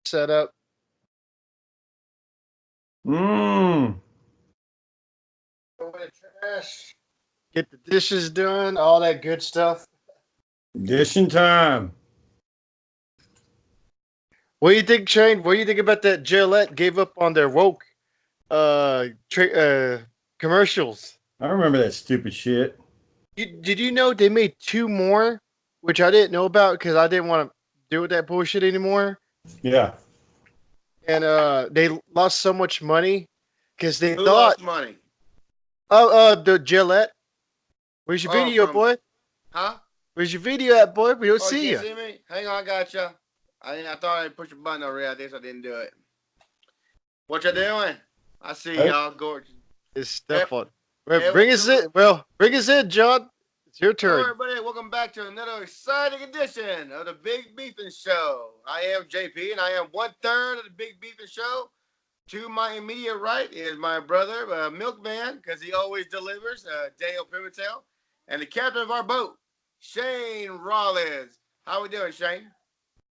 Set up. Mmm. Throw away the trash. Get the dishes done. All that good stuff. Dishing time. What do you think, Shane? What do you think about that? Gillette gave up on their woke commercials. I remember that stupid shit. Did you know they made two more, which I didn't know about because I didn't want to deal with that bullshit anymore. Yeah. And they lost so much money because they Who thought, lost money? oh, the Gillette. Where's your Oh, video, from boy? huh? Where's your video at, boy? We don't Oh, you see can't you. see me? Hang on, I got you. I thought I pushed a button already. I guess I didn't do it. What you doing? I see Hey, y'all, gorgeous. It's Hey, stuff on. Well, hey, bring us in. Well, bring us in, John. It's your hello, turn. everybody. Welcome back to another exciting edition of the Big Beefing Show. I am JP, and I am 1/3 of the Big Beefing Show. To my immediate right is my brother, Milkman, because he always delivers, Daniel Pimentel, and the captain of our boat, Shane Rollins. How we doing, Shane?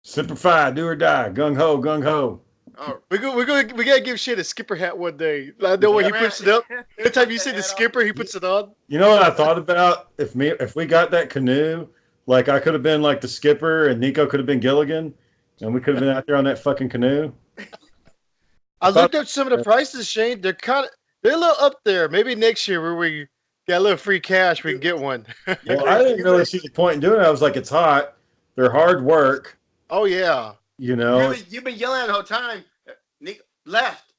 simplify, do or die. Gung ho, gung ho. Oh, We gotta give shit a skipper hat one day. I know where he skipper puts hat. it up. He Every time puts you the see the hat on. skipper, he puts it on. You know what I thought about? If we got that canoe, like I could have been like the skipper and Niko could have been Gilligan, and we could have been out there on that fucking canoe. I I thought, looked up some of the prices, Shane. They're a little up there. Maybe next year where we get a little free cash, we can get one. well, I didn't really see the point in doing it. I was like, it's hot. They're hard work. Oh yeah. You know, You've been yelling the whole time. Nick, left,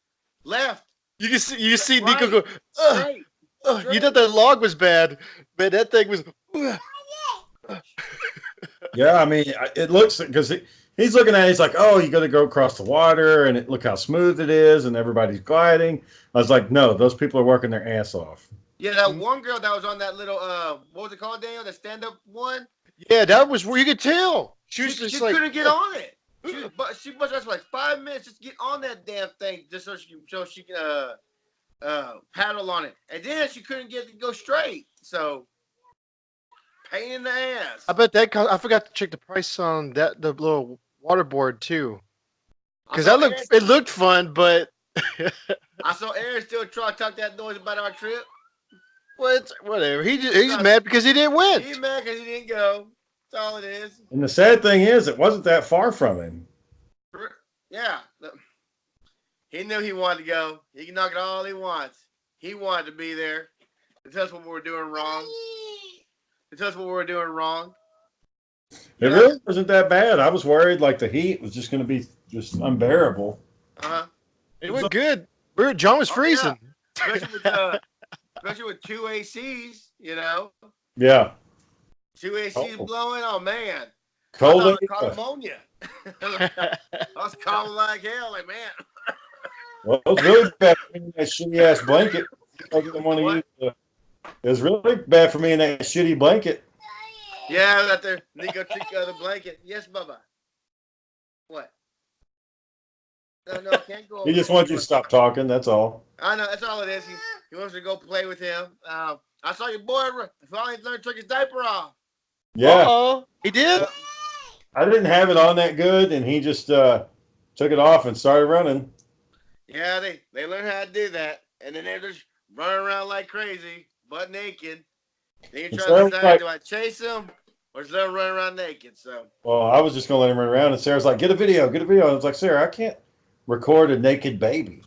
left, You see Nico right, go. Ugh, straight, You straight. thought that log was bad, but that thing was. Ugh. yeah. I mean, it looks because he's looking at it. He's like, oh, you got to go across the water, and look how smooth it is, and everybody's gliding. I was like, no, those people are working their ass off. Yeah, that one girl that was on that little what was it called, Daniel? The stand up one. Yeah, that was where you could tell. She She was just she like. couldn't get on it. Ugh. She must have for like 5 minutes just get on that damn thing just so she can paddle on it, and then she couldn't get it to go straight. So pain in the ass. I bet that cost, I forgot to check the price on the little waterboard too, I because saw that Aaron. looked it looked fun, but I saw Aaron still try to talk that noise about our trip. whatever. He's mad because he didn't win. He's mad because he didn't go. That's all it is. And the sad thing is, it wasn't that far from him. Yeah. He knew he wanted to go. He can knock it all he wants. He wanted to be there. To tell us what we were doing wrong. To tell us what we were doing wrong. It Yeah. really wasn't that bad. I was worried like the heat was just going to be just unbearable. Uh-huh. It went good. John was Oh, yeah. freezing. Especially with two ACs, you know. Yeah. Two ACs Oh. blowing. Oh man. I Cold thought I AF. caught pneumonia. I was calling like hell, like man. Well, it was really bad for me in that shitty ass blanket. I didn't want to use What? it was really bad for me in that shitty blanket. Yeah, I was out there. Niko took the blanket. Yes, Bubba. What? No, I can't go. He just wants you to stop talking. That's all. I know that's all it is. He wants to go play with him. I saw your boy finally learned to take his diaper off. Yeah. Oh, he did. Uh, I didn't have it on that good, and he just took it off and started running. yeah, they learn how to do that, and then they're just running around like crazy, butt naked. Then you And try Sarah to was decide, like, do I chase him or just let him run around naked? So well, I was just going to let him run around, and Sarah's like, get a video, get a video. And I was like, Sarah, I can't record a naked baby.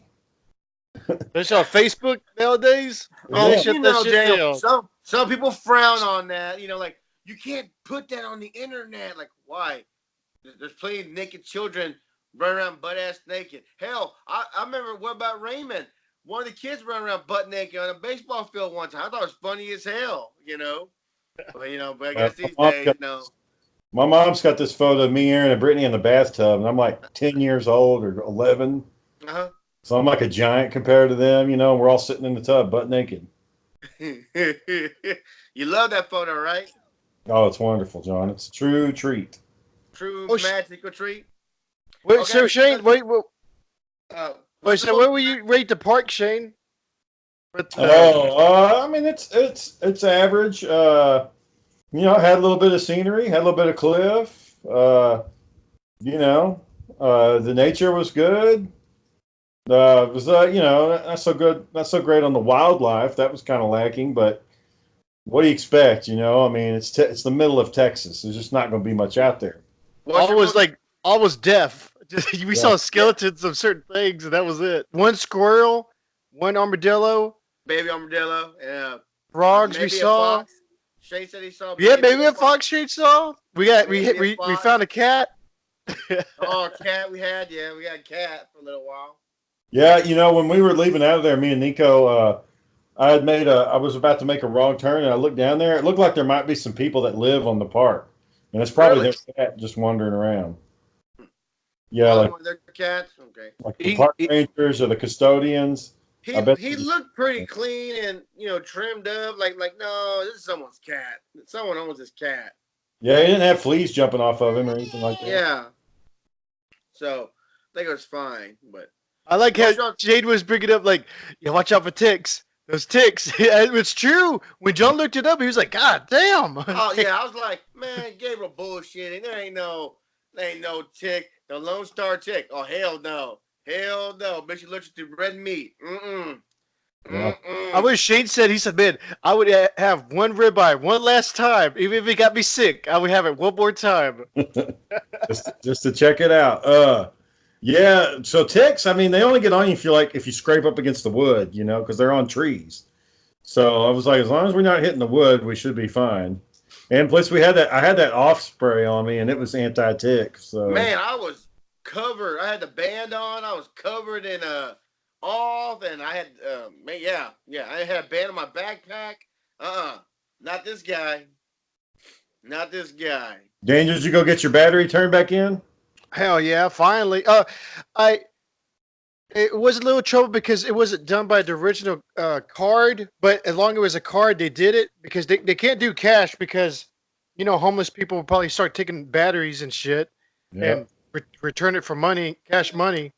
That's on Facebook nowadays. oh, They Yeah. shut that shit Daniel, down. some people frown on that. Like you can't put that on the internet. Like why? There's plenty of naked children running around butt ass naked. Hell, I remember what about Raymond? One of the kids running around butt naked on a baseball field one time. I thought it was funny as hell. But I guess these days, My mom's got this photo of me, Aaron, and Brittany in the bathtub, and I'm like 10 years old or 11. Uh-huh. So I'm like a giant compared to them, we're all sitting in the tub, butt naked. You love that photo, right? Oh, it's wonderful, John. It's a true treat. True Oh, magical treat. wait, Okay, so Shane, Uh, wait, so where were you rate the park, Shane? With I mean, it's average. Had a little bit of scenery, had a little bit of cliff. You know, The nature was good. It was not so good, not so great on the wildlife. That was kind of lacking, but what do you expect? I mean, it's the middle of Texas. There's just not going to be much out there. What's your most All was deaf. Just we Yeah. saw skeletons of certain things, and that was it. One squirrel, one armadillo, baby armadillo? Yeah. frogs we Maybe a saw. fox. Shane said he saw. Yeah, maybe a fox street saw. Maybe a We fox. found a cat. Oh, cat. We had a cat for a little while. Yeah, when we were leaving out of there, me and Niko, I was about to make a wrong turn, and I looked down there. It looked like there might be some people that live on the park, and it's probably Really? their cat just wandering around. Yeah, Oh, like one of their cats. Okay. the park rangers or the custodians. I bet He looked pretty clean and trimmed up. Like no, this is someone's cat. Someone owns this cat. Yeah, he didn't have fleas jumping off of him or anything like that. Yeah. So I think it was fine, but I like how Jade was bringing up like, watch out for ticks. Those ticks. It's true. When John looked it up, he was like, God damn. oh yeah, I was like, man, Gabriel bullshitting. There ain't no tick. The Lone Star tick. Oh hell no. Hell no. Makes you allergic to red meat. Mm-mm. Yeah. Mm-mm. I wish Shane said, he said, man, I would have one ribeye one last time. Even if it got me sick, I would have it one more time. just to check it out. Yeah, so ticks, I mean, they only get on you if you scrape up against the wood, because they're on trees. So I was like, as long as we're not hitting the wood, we should be fine. And plus, I had that off spray on me, and it was anti-tick. So Man, I was covered. I had the band on. I was covered in off, and I had I had a band on my backpack. Not this guy. Not this guy. Daniel, did you go get your battery turned back in? Hell yeah, finally. It was a little trouble because it wasn't done by the original card, but as long as it was a card, they did it because they can't do cash because, homeless people will probably start taking batteries and shit and return it for money, cash money.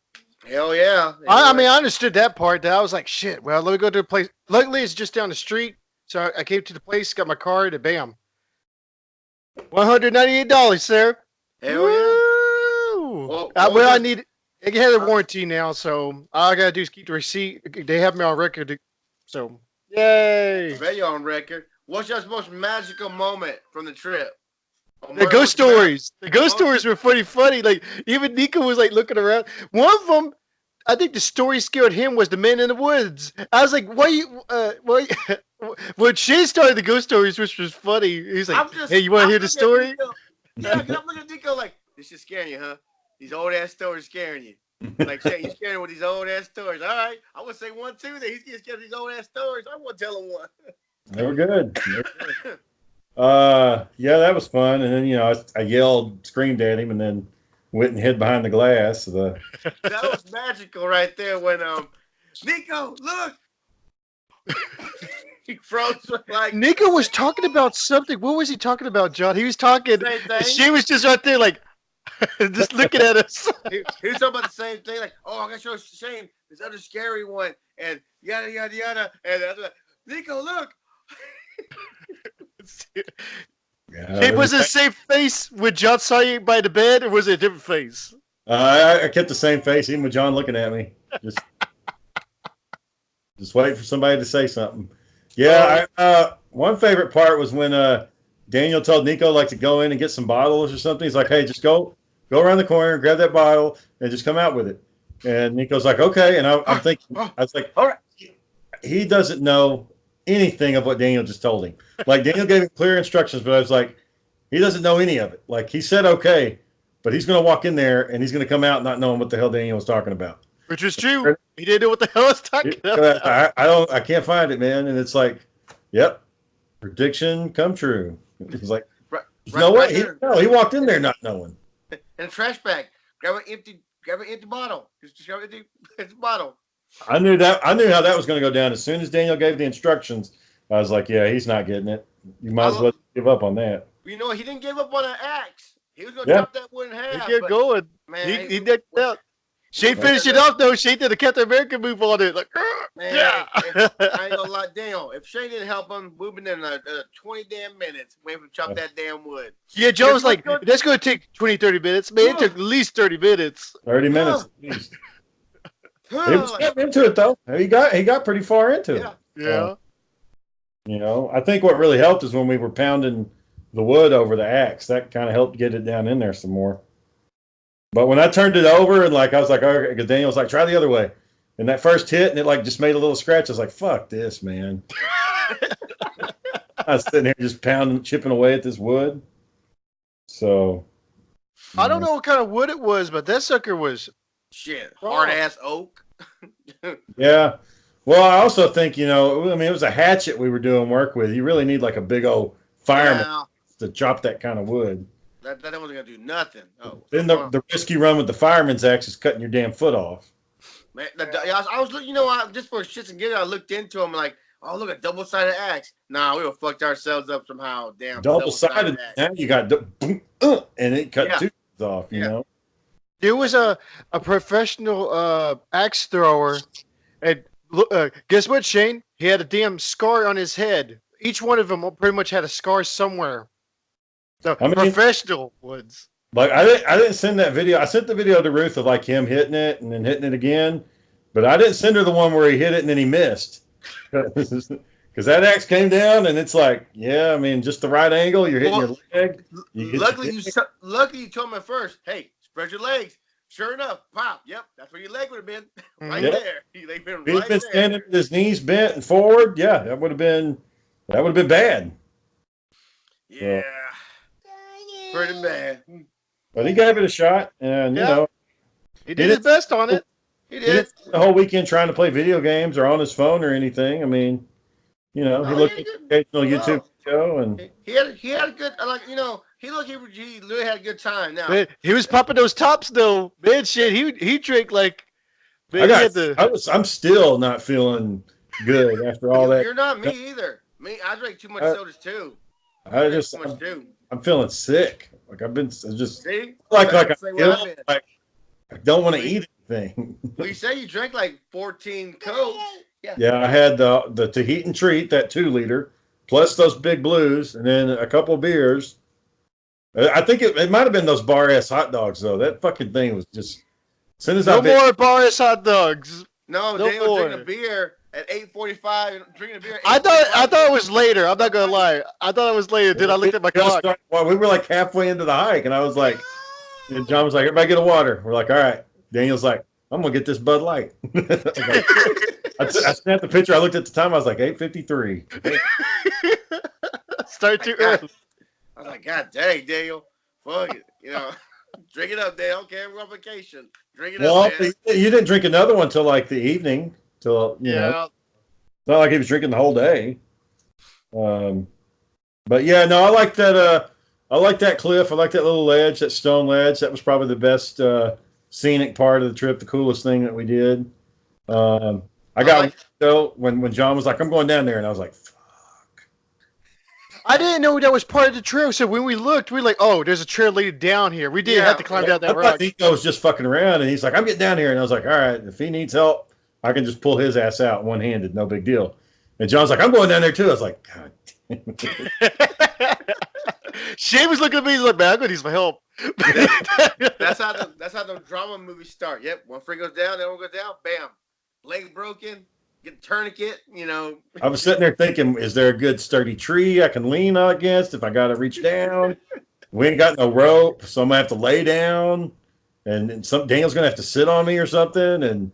Hell yeah. I mean, I understood that part. That I was like, shit, well, let me go to a place. Luckily, it's just down the street. So I came to the place, got my card, and bam. $198, sir. Hell yeah. I need. It had a warranty now, so all I gotta do is keep the receipt. They have me on record, so yay! I bet you're on record. What's your most magical moment from the trip? The ghost stories. The ghost stories were pretty funny. Like even Niko was like looking around. One of them, I think the story scared him was the man in the woods. I was like, why? When Shane started the ghost stories, which was funny, he's like, hey, you want to hear the story? Yeah, I'm looking at Niko like, this is scaring you, huh? These old ass stories scaring you. Like, Shane, you scared him with these old ass stories. All right, I would say one too. That he's getting scared of these old ass stories. I want to tell him one. They were good. Yeah, that was fun. And then I yelled, screamed at him, and then went and hid behind the glass. That was magical right there when Niko, look. He froze like Niko was talking about something. What was he talking about, John? He was talking. She was just right there, like, just looking at us. He was talking about the same thing, like, oh, I gotta show Shane this other scary one, and yada yada yada, and like, Niko, look. It was the same face when John saw you by the bed, or was it a different face? I kept the same face, even with John looking at me. Just wait for somebody to say something. Yeah, one favorite part was when Daniel told Niko like to go in and get some bottles or something. He's like, hey, just go around the corner, grab that bottle, and just come out with it. And Nico's like, okay. And I'm thinking, I was like, all right. He doesn't know anything of what Daniel just told him. Like, Daniel gave him clear instructions, but I was like, he doesn't know any of it. Like, he said okay, but he's going to walk in there and he's going to come out not knowing what the hell Daniel was talking about. Which is true. He didn't know what the hell I was talking about. I can't find it, man. And it's like, yep, prediction come true. He's like, no way. He walked in there not knowing. In a trash bag, grab an empty bottle. Just grab an empty bottle. I knew how that was going to go down. As soon as Daniel gave the instructions, I was like, yeah, he's not getting it. You might as well give up on that. You know, he didn't give up on an axe. He was going to chop that wood in half. He kept going. Man, he decked out. Shane finished it off though. Shane did a Captain America move on it. Like, Man, yeah. I ain't gonna lie, damn. If Shane didn't help him, we've been in 20 damn minutes waiting for him to chop that damn wood. Yeah, Joe was like, that's going to take 20, 30 minutes. Man, it took at least 30 minutes. 30 minutes at least. He was getting into it though. He got pretty far into it. Yeah. You know, I think what really helped is when we were pounding the wood over the axe. That kind of helped get it down in there some more. But when I turned it over and like I was like, okay, because Daniel was like, try the other way. And that first hit and it like just made a little scratch. I was like, fuck this, man. I was sitting here just pounding, chipping away at this wood. So I don't know what kind of wood it was, but that sucker was hard ass oak. Yeah. Well, I also think, you know, I mean, it was a hatchet we were doing work with. You really need like a big old fireman to chop that kind of wood. That wasn't gonna do nothing. Oh, then the risk you run with the fireman's axe is cutting your damn foot off. Man, I was looking, you know, just for shits and giggles, I looked into them like, oh, look, a double-sided axe. Nah, we would have fucked ourselves up somehow. Damn, double-sided. Now you got and it cut two off. You know, there was a professional axe thrower, and guess what, Shane? He had a damn scar on his head. Each one of them pretty much had a scar somewhere. So professional woods. Like I didn't send that video. I sent the video to Ruth of like him hitting it and then hitting it again, but I didn't send her the one where he hit it and then he missed. Because that axe came down and it's like, yeah, I mean, just the right angle. You're hitting your leg. Luckily, you told me first. Hey, spread your legs. Sure enough, pop. Yep, that's where your leg would have been, right there. They've been right there. Standing with his knees bent and forward. Yeah, that would have been bad. Yeah, pretty bad. But he gave it a shot, and you know, he did his best on it. He did the whole weekend trying to play video games or on his phone or anything. I mean, you know, he looked at the occasional YouTube video, and he had a good, like, you know, he really had a good time. Now man, he was popping those tops though. Man, shit, he drank like. Man, I'm still not feeling good after all that. You're not me either. I drank too much sodas too. I'm feeling sick. Like I've been just see, like I don't want to eat anything. Well, you say you drank like 14 Cokes. Yeah, I had the Tahitian Treat, that 2-liter, plus those Big Blues, and then a couple of beers. I think it might have been those bar ass hot dogs though. That fucking thing was just. As soon as more bar ass hot dogs. No, they were drinking a beer at 8:45. Drinking a beer. I thought it was later. I'm not gonna lie. I thought it was later. Then I looked at my clock. Well, we were like halfway into the hike, and I was like, and John was like, "Everybody get a water." We're like, "All right." Daniel's like, "I'm gonna get this Bud Light." I snapped the picture. I looked at the time. I was like, 8:53. Start too early. I was like, God dang, Daniel, fuck it, you know. Drink it up, Dale. Okay, we're on vacation. Drink it up, man. You didn't drink another one till like the evening. Till you know, it's not like he was drinking the whole day. But yeah, no, I like that. I like that cliff. I like that little ledge, that stone ledge. That was probably the best scenic part of the trip. The coolest thing that we did. I got when John was like, "I'm going down there," and I was like, "Fuck." I didn't know that was part of the trail. So when we looked, we were like, "Oh, there's a trail leading down here." We did have to climb down that rock. Niko was just fucking around, and he's like, "I'm getting down here," and I was like, "All right, if he needs help, I can just pull his ass out one-handed, no big deal." And John's like, "I'm going down there too." I was like, "God damn it." Shane was looking at me. He's like, "Man, I'm gonna need some help." That's how the drama movies start. Yep, one friend goes down, the other one goes down. Bam, leg broken. Get a tourniquet, you know. I was sitting there thinking, is there a good sturdy tree I can lean against if I got to reach down? We ain't got no rope, so I'm going to have to lay down. And Daniel's going to have to sit on me or something.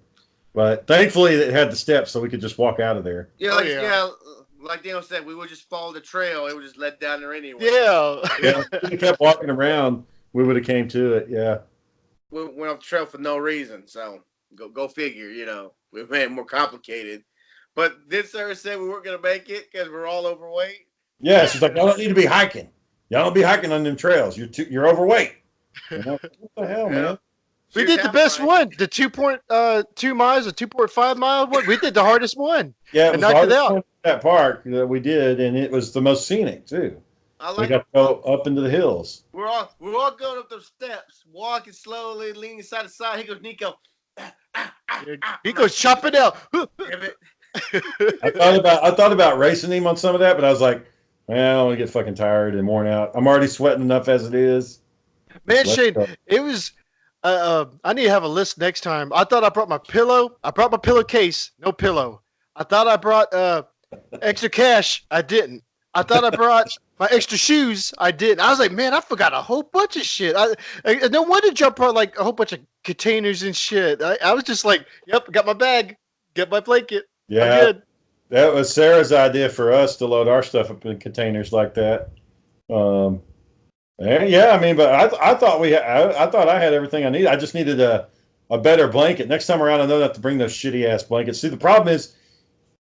But thankfully, it had the steps so we could just walk out of there. Yeah, like Daniel said, we would just follow the trail. It would just led down there anyway. Yeah. If we kept walking around, we would have came to it, yeah. We went off the trail for no reason, so go figure, you know. We made it more complicated. But this sir said we weren't going to make it because we're all overweight. Yeah, she's like, y'all don't need to be hiking. Y'all don't be hiking on them trails. You're overweight. You know, what the hell, man? We did the best one. The 2.2 miles, the 2.5 mile one. We did the hardest one. Yeah, it was knocked it out. That park that we did, and it was the most scenic too. We got to go up into the hills. We're all going up those steps, walking slowly, leaning side to side. He goes, Niko, Niko's chopping out. Damn it. I thought about racing him on some of that, but I was like, man, I don't want to get fucking tired and worn out. I'm already sweating enough as it is. Man, Just let it Shane, go. it was. I need to have a list next time. I thought I brought my pillow. I brought my pillowcase. No pillow. I thought I brought extra cash. I didn't. I thought I brought my extra shoes. I didn't. I was like, man, I forgot a whole bunch of shit. No wonder Joe brought like a whole bunch of containers and shit. I was just like, yep, got my bag, get my blanket. I'm Yeah, good. that was Sarah's idea for us to load our stuff up in containers like that. Um, yeah, I mean, but I thought I thought I had everything I needed. I just needed a better blanket. Next time around, I know not to bring those shitty ass blankets. See, the problem is,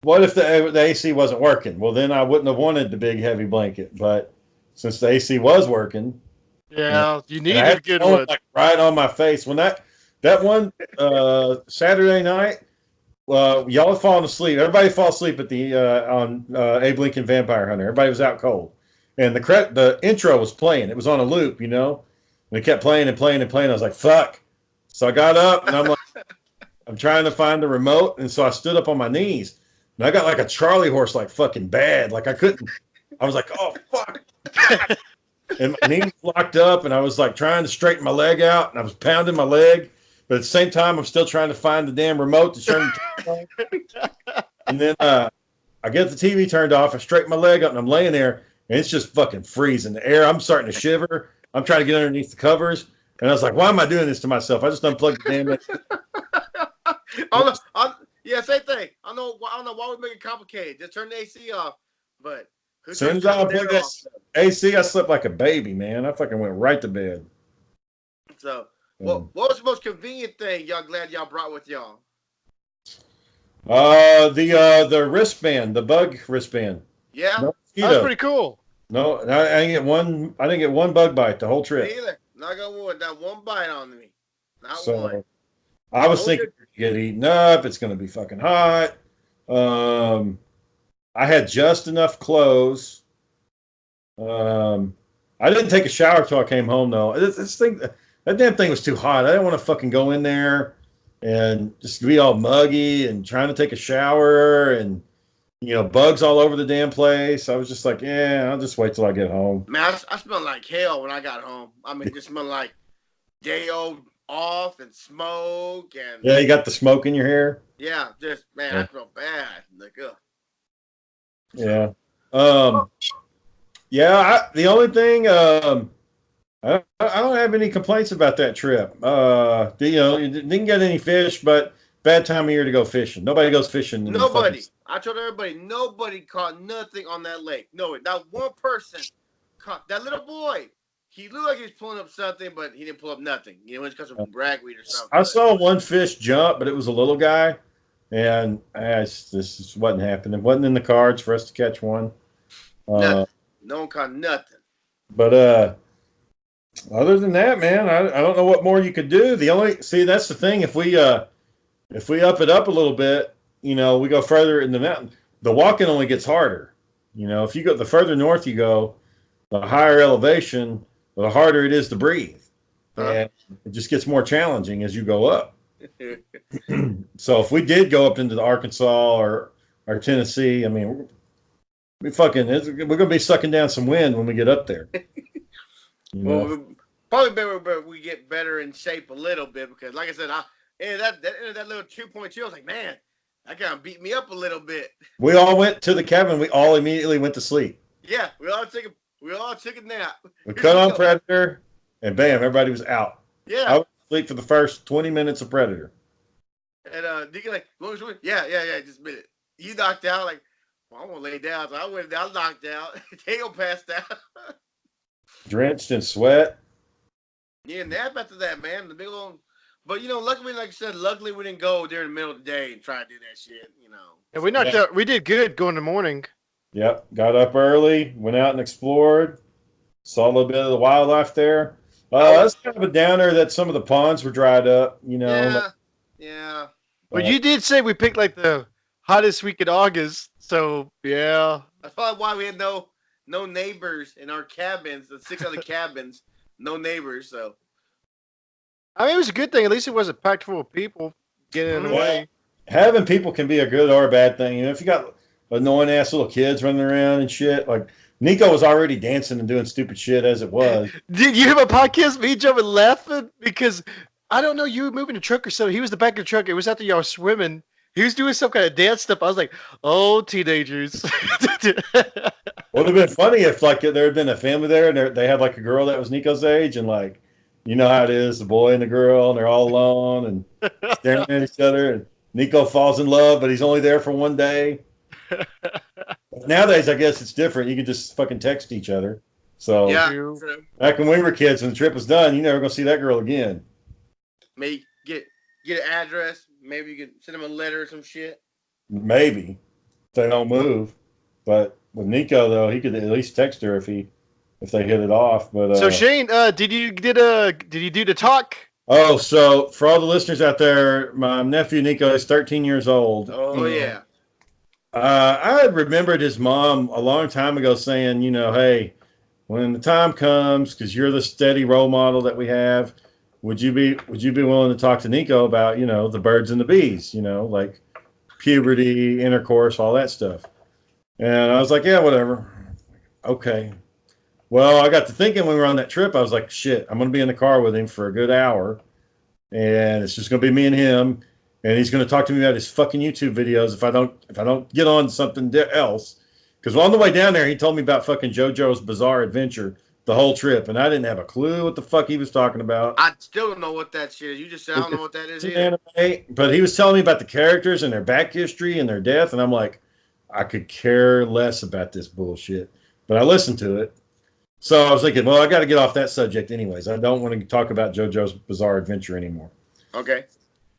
what if the AC wasn't working? Well, then I wouldn't have wanted the big heavy blanket. But since the AC was working, and, Yeah, you and I needed had a good one one. like right on my face when that one Saturday night. Y'all had fallen asleep. Everybody fall asleep at the on Abe Lincoln Vampire Hunter. Everybody was out cold, and the intro was playing. It was on a loop, and it kept playing and playing and playing. I was like, "Fuck!" So I got up and I'm like, I'm trying to find the remote, and so I stood up on my knees, and I got like a Charlie horse, like fucking bad. Like I couldn't. I was like, "Oh fuck!" And my knees locked up, and I was like trying to straighten my leg out, and I was pounding my leg, but at the same time, I'm still trying to find the damn remote to turn the TV on. And then I get the TV turned off. I straighten my leg up, and I'm laying there, and it's just fucking freezing. The air, I'm starting to shiver. I'm trying to get underneath the covers, and I was like, "Why am I doing this to myself?" I just unplugged the damn. Yeah, same thing. I don't know why we make it complicated. Just turn the AC off. But who As soon turns as I the unplugged air that off? AC, I slept like a baby, man. I fucking went right to bed. So, Um, what was the most convenient thing y'all glad y'all brought with y'all? the wristband, the bug wristband. Yeah, No That was mosquito. pretty cool. No, I didn't get one. I didn't get one bug bite the whole me trip. either. Not gonna wood. Not one bite on me. Not one. So I was Only thinking good. get eaten up. It's going to be fucking hot. Um, I had just enough clothes. I didn't take a shower till I came home though. This thing, that damn thing was too hot. I didn't want to fucking go in there and just be all muggy and trying to take a shower and bugs all over the damn place. I was just like, yeah, I'll just wait till I get home. Man, I smelled like hell when I got home. I mean, it just smelled like day old off and smoke and Yeah, you got the smoke in your hair. yeah, just man, Yeah. I felt bad. Like, ugh. Yeah. So, Um, yeah, the only thing I don't have any complaints about that trip. You didn't get any fish, but bad time of year to go fishing. Nobody goes fishing in the fucking. nobody. I told everybody, nobody caught nothing on that lake. No, not one person caught that little boy. He looked like he was pulling up something, but he didn't pull up nothing. It's because of ragweed or something. I But saw one fish jump, but it was a little guy, and this just wasn't happening. It wasn't in the cards for us to catch one. nothing. No one caught nothing. But other than that, man, I don't know what more you could do. That's the thing. If we up it up a little bit, we go further in the mountain. The walking only gets harder. If you go the further north you go, the higher elevation, the harder it is to breathe, Huh? and it just gets more challenging as you go up. So if we did go up into the Arkansas or Tennessee, I mean, we're gonna be sucking down some wind when we get up there. You know? Well, probably better we get better in shape a little bit because, like I said, that little 2.2, I was like, man, that kind of beat me up a little bit. We all went to the cabin. We all immediately went to sleep. Yeah, we all took a nap. We Here cut we on go. Predator, and bam, everybody was out. I Yeah, was asleep for the first 20 minutes of Predator. and Deacon like, "What was yeah, just a minute." You knocked out, like, well, I want to lay down, so I went down, knocked out. Tail passed out. Drenched in sweat. Yeah, nap after that, man. The big old, but luckily, like I said, luckily we didn't go during the middle of the day and try to do that shit. And we knocked Yeah. out. We did good going in the morning. Yep. Got up early, went out and explored, saw a little bit of the wildlife there. That's kind of a downer that some of the ponds were dried up, Yeah, yeah. But but you did say we picked like the hottest week in August. So yeah, That's probably why we had no neighbors in our cabins. The 6 other cabins, no neighbors. So I mean, it was a good thing. At least it wasn't packed full of people getting in the Mhm. Yeah. way. Having people can be a good or a bad thing. If you got annoying ass little kids running around and shit, like Niko was already dancing and doing stupid shit as it was. Did you hear my podcast? Me jumping laughing because I don't know. You were moving the truck or something. He was the back of the truck. It was after y'all swimming. He was doing some kind of dance stuff. I was like, "Oh, teenagers." Would have been funny if like there had been a family there and they had like a girl that was Nico's age and like you know how it is, the boy and the girl, and they're all alone and staring at each other. And Niko falls in love, but he's only there for one day. Nowadays, I guess it's different. You can just fucking text each other. So Yeah, True. true. back when we were kids, when the trip was done, you never gonna see that girl again. Maybe get an address. Maybe you can send him a letter or some shit. Maybe if they don't move. But with Niko though, he could at least text her if they hit it off. But So Shane, did you do the talk? oh, so for all the listeners out there, my nephew Niko is 13 years old. Oh yeah. I had remembered his mom a long time ago saying, you know, hey, when the time comes, because you're the steady role model that we have, would you be willing to talk to Niko about, you know, the birds and the bees, you know, like puberty, intercourse, all that stuff. And I was like, yeah, whatever. Okay. Well, I got to thinking when we were on that trip, I was like, shit, I'm going to be in the car with him for a good hour, and it's just going to be me and him, and he's going to talk to me about his fucking YouTube videos if I don't get on something else. Because on the way down there, he told me about fucking JoJo's Bizarre Adventure the whole trip, and I didn't have a clue what the fuck he was talking about. I still don't know what that shit is. You just said I don't know what that is It's either. an anime, but he was telling me about the characters and their back history and their death, and I'm like, I could care less about this bullshit. But I listened to it. So I was thinking, well, I got to get off that subject anyways. I don't want to talk about JoJo's Bizarre Adventure anymore. Okay.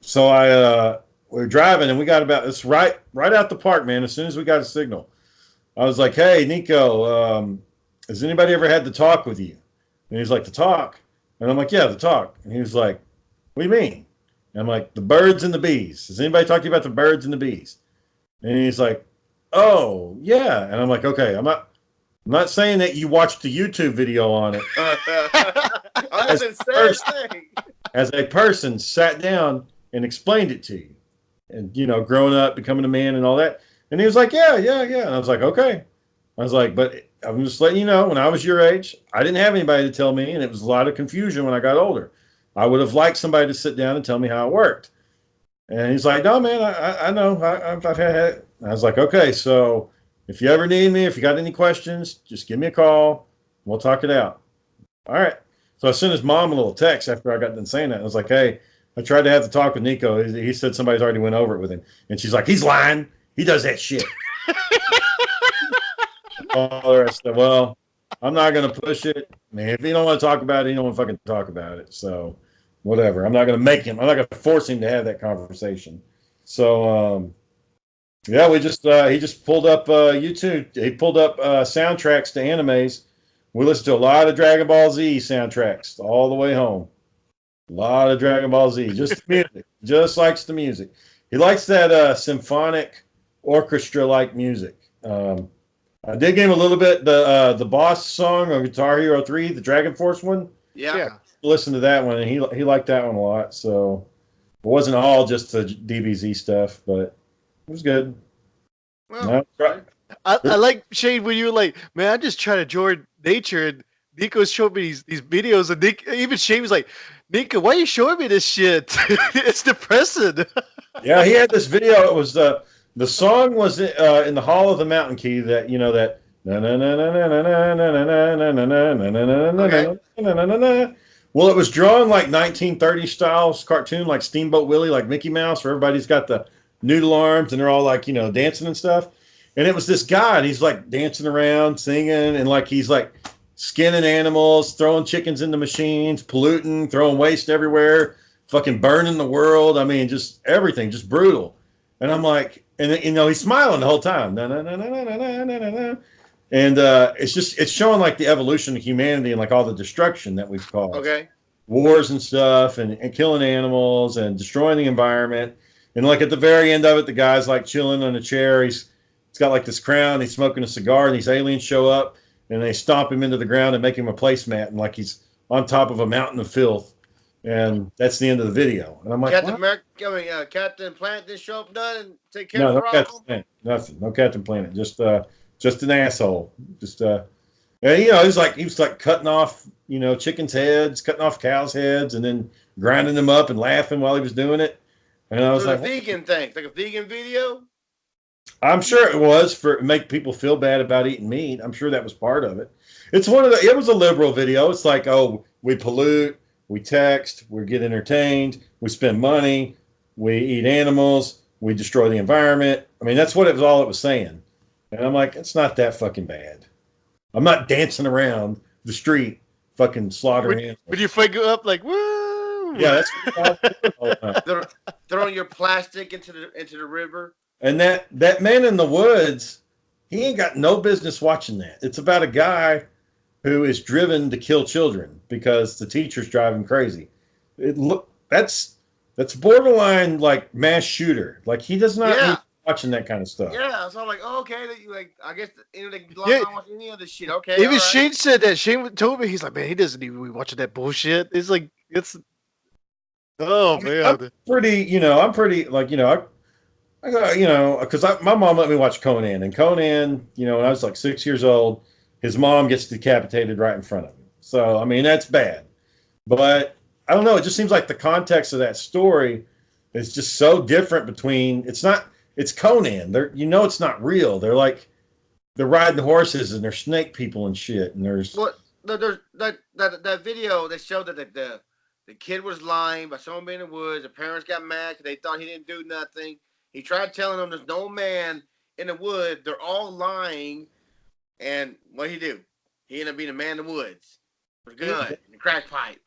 So we were driving and we got about it's right out the park, man. As soon as we got a signal, I was like, hey, Niko, has anybody ever had the talk with you? And he's like, the talk? And I'm like, yeah, the talk. And he was like, what do you mean? And I'm like, the birds and the bees. Has anybody talked to you about the birds and the bees? And he's like, oh, yeah. And I'm like, okay, I'm not saying that you watched the YouTube video on it. I was saying First- same thing. As a person sat down and explained it to you, and you know, growing up, becoming a man, and all that. And he was like, yeah, yeah, yeah. And I was like, okay. I was like, but I'm just letting you know, when I was your age, I didn't have anybody to tell me, and it was a lot of confusion when I got older. I would have liked somebody to sit down and tell me how it worked. And he's like, no, man, I know. I've had it. I was like, okay, so if you ever need me, if you got any questions, just give me a call. We'll talk it out. All right. So I sent his mom a little text after I got done saying that. I was like, hey, I tried to have the talk with Niko. He said somebody's already went over it with him. And she's like, he's lying. He does that shit. All the rest of, well, I'm not going to push it. Man, if he don't want to talk about it, he don't want to fucking talk about it. So whatever. I'm not going to make him. I'm not going to force him to have that conversation. So, yeah, he just pulled up YouTube. He pulled up soundtracks to animes. We listened to a lot of Dragon Ball Z soundtracks all the way home. A lot of Dragon Ball Z, just the music. Just likes the music. He likes that symphonic orchestra-like music. I did give him a little bit the boss song on Guitar Hero 3, the Dragon Force one. Yeah. Listen to that one, and he liked that one a lot. So it wasn't all just the DBZ stuff, but it was good. Well, No, I like Shane when you were like, man, I just try to join nature, and Niko showed me these videos, and even Shane was like, Niko, why are you showing me this shit? It's depressing. yeah, he had this video. It was the song was in the Hall of the Mountain Key. That you know that. Well, it was drawn like 1930 style cartoon, like Steamboat Willie, like Mickey Mouse, where everybody's got the noodle arms and they're all like, you know, dancing and stuff. And it was this guy, and he's like dancing around, singing, and like he's like skinning animals, throwing chickens into machines, polluting, throwing waste everywhere, fucking burning the world. I mean, just everything, just brutal. And I'm like, and you know, he's smiling the whole time. Na, na, na, na, na, na, na, na, na. And it's showing like the evolution of humanity and like all the destruction that we've caused. okay. Wars and stuff, and killing animals and destroying the environment. And like at the very end of it, the guy's like chilling on a chair. He's got like this crown. He's smoking a cigar, and these aliens show up and they stomp him into the ground and make him a placemat, and like he's on top of a mountain of filth. And that's the end of the video. And I'm like, Captain what? America, Captain Planet didn't show up none and take care of No, the no Captain problem. Planet, nothing, no Captain Planet, just an asshole, just and he was like cutting off, chickens' heads, cutting off cows' heads, and then grinding them up and laughing while he was doing it. And I So was the like, vegan thing, like a vegan video. I'm sure it was for make people feel bad about eating meat. I'm sure that was part of it. It was a liberal video. It's like, oh, we pollute, we text, we get entertained, we spend money, we eat animals, we destroy the environment. I mean, that's what it was all it was saying. And I'm like, it's not that fucking bad. I'm not dancing around the street fucking slaughtering animals. Would you wake up like, woo? Yeah, that's what I do all the time. Throwing your plastic into the river. And that man in the woods, he ain't got no business watching that. It's about a guy who is driven to kill children because the teachers drive him crazy. That's borderline like mass shooter. Like he does not need watching that kind of stuff. Yeah, so I'm like, oh, okay, I guess they lock Yeah. on watch any other shit. Okay, Even all right. Shane said that. Shane told me, he's like, man, he doesn't even be watching that bullshit. It's like, oh, man. I'm pretty like, I got, because my mom let me watch Conan, and Conan, when I was like 6 years old, his mom gets decapitated right in front of him. So, I mean, that's bad. But I don't know. It just seems like the context of that story is just so different it's Conan. It's not real. They're riding horses and they're snake people and shit. And there's that video that showed that the kid was lying by someone being in the woods. The parents got mad because they thought he didn't do nothing. He tried telling them there's no man in the woods. They're all lying. And what did he do? He ended up being a man in the woods with a gun and a crack pipe.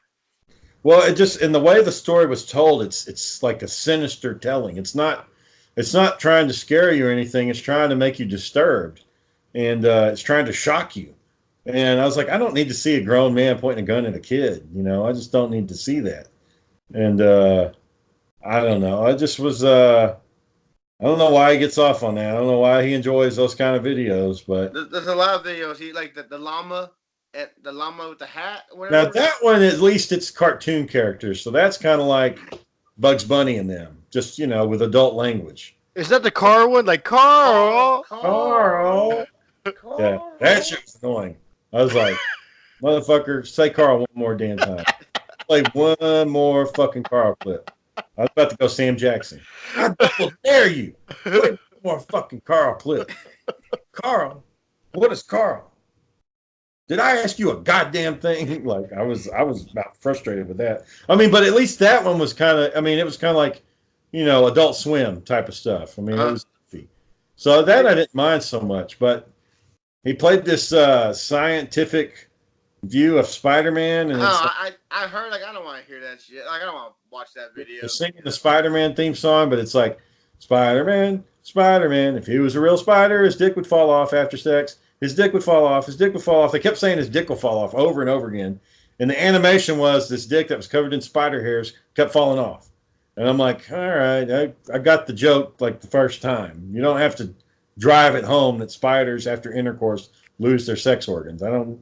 Well, in the way the story was told, it's like a sinister telling. It's not trying to scare you or anything. It's trying to make you disturbed, and it's trying to shock you. And I was like, I don't need to see a grown man pointing a gun at a kid. I just don't need to see that. And I don't know. I just was. I don't know why he gets off on that. I don't know why he enjoys those kind of videos, but there's a lot of videos. He like the llama with the hat. Or whatever. Now that one, at least it's cartoon characters, so that's kind of like Bugs Bunny and them, just with adult language. Is that the car one? Like Carl. Yeah, that shit was annoying. I was like, motherfucker, say Carl one more damn time. Play one more fucking Carl clip. I was about to go Sam Jackson. I double dare you. Play one more fucking Carl clip. Carl? What is Carl? Did I ask you a goddamn thing? Like I was about frustrated with that. I mean, but at least that one was it was kind of like, Adult Swim type of stuff. I mean, it was goofy. So that I didn't mind so much, but he played this scientific view of Spider-Man, and I heard I don't want to hear that shit. I don't want to watch that video. They're singing the Spider-Man theme song, but it's like Spider-Man, Spider-Man. If he was a real spider, his dick would fall off after sex. His dick would fall off. His dick would fall off. They kept saying his dick will fall off over and over again. And the animation was this dick that was covered in spider hairs kept falling off. And I'm like, all right, I got the joke like the first time. You don't have to drive it home that spiders after intercourse lose their sex organs. I don't,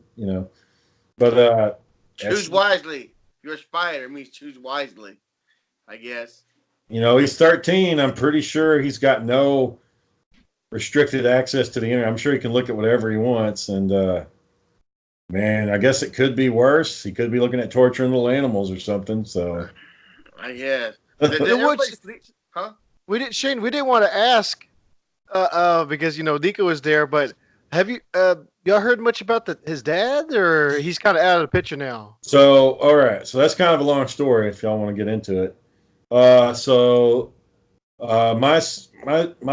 but choose wisely. You're a spider. It means choose wisely, I guess. He's 13. I'm pretty sure he's got no restricted access to the internet. I'm sure he can look at whatever he wants. And man, I guess it could be worse. He could be looking at torturing little animals or something. So I guess. Huh? Shane, we didn't want to ask because Niko was there, but have you y'all heard much about his dad, or he's kind of out of the picture now? So all right, so that's kind of a long story if y'all want to get into it. My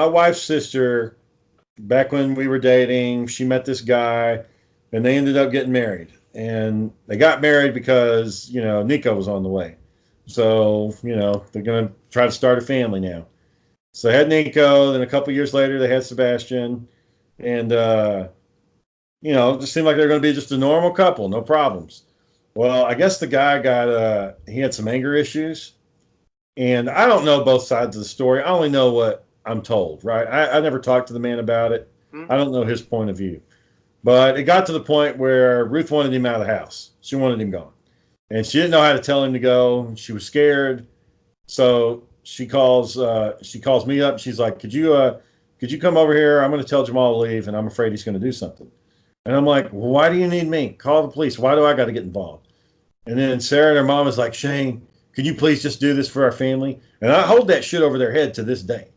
wife's sister, back when we were dating, she met this guy, and they ended up getting married. And they got married because Niko was on the way. So they're gonna try to start a family now. So they had Niko. Then a couple years later, they had Sebastian, and it just seemed like they're going to be just a normal couple, no problems. Well, I guess the guy he had some anger issues, and I don't know both sides of the story. I only know what I'm told, right? I never talked to the man about it. Mm-hmm. I don't know his point of view, but it got to the point where Ruth wanted him out of the house. She wanted him gone. and she didn't know how to tell him to go. She was scared, so she calls me up. She's like, could you come over here? I'm going to tell Jamal to leave, and I'm afraid he's going to do something. And I'm like, well, why do you need me? Call the police. Why do I got to get involved? And then Sarah and her mom is like, Shane, could you please just do this for our family? And I hold that shit over their head to this day.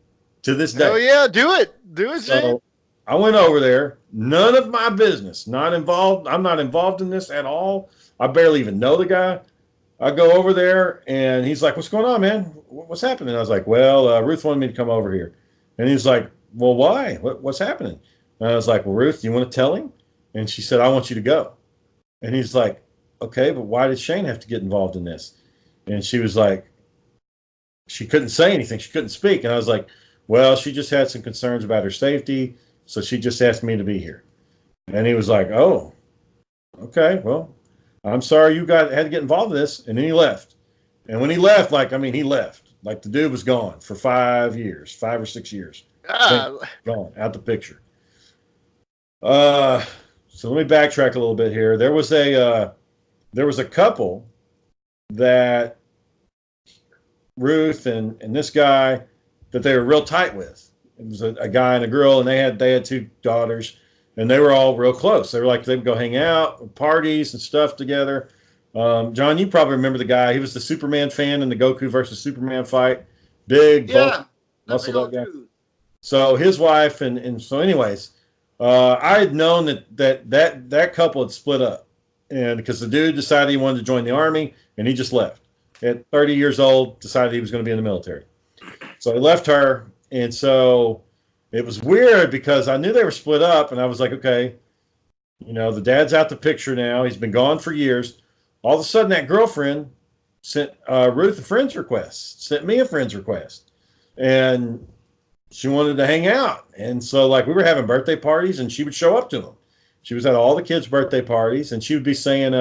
To this day. Oh yeah, do it, Shane. So I went over there. None of my business. Not involved. I'm not involved in this at all. I barely even know the guy. I go over there, and he's like, what's going on, man? What's happening? I was like, well, Ruth wanted me to come over here. And he's like, well, why? What's happening? And I was like, well, Ruth, do you want to tell him? And she said, I want you to go. And he's like, okay, but why did Shane have to get involved in this? And she was like, she couldn't say anything. She couldn't speak. And I was like, well, she just had some concerns about her safety. So she just asked me to be here. And he was like, oh, okay, well, I'm sorry had to get involved in this. And then he left. And when he left, he left. Like the dude was gone for 5 years, 5 or 6 years. Gone out the picture. So let me backtrack a little bit here. There was a couple that Ruth and this guy that they were real tight with. It was a guy and a girl, and they had 2 daughters, and they were all real close. They would go hang out, parties and stuff together. John, you probably remember the guy. He was the Superman fan in the Goku versus Superman fight. Big, muscled up guy. So his wife and so anyways, I had known that couple had split up, and because the dude decided he wanted to join the army, and he just left at 30 years old, decided he was going to be in the military. So he left her, and so it was weird because I knew they were split up, and I was like, okay, the dad's out the picture now. He's been gone for years. All of a sudden, that girlfriend sent Ruth a friend's request, sent me a friend's request, and she wanted to hang out. And so we were having birthday parties, and she would show up to them. She was at all the kids' birthday parties, and she would be saying,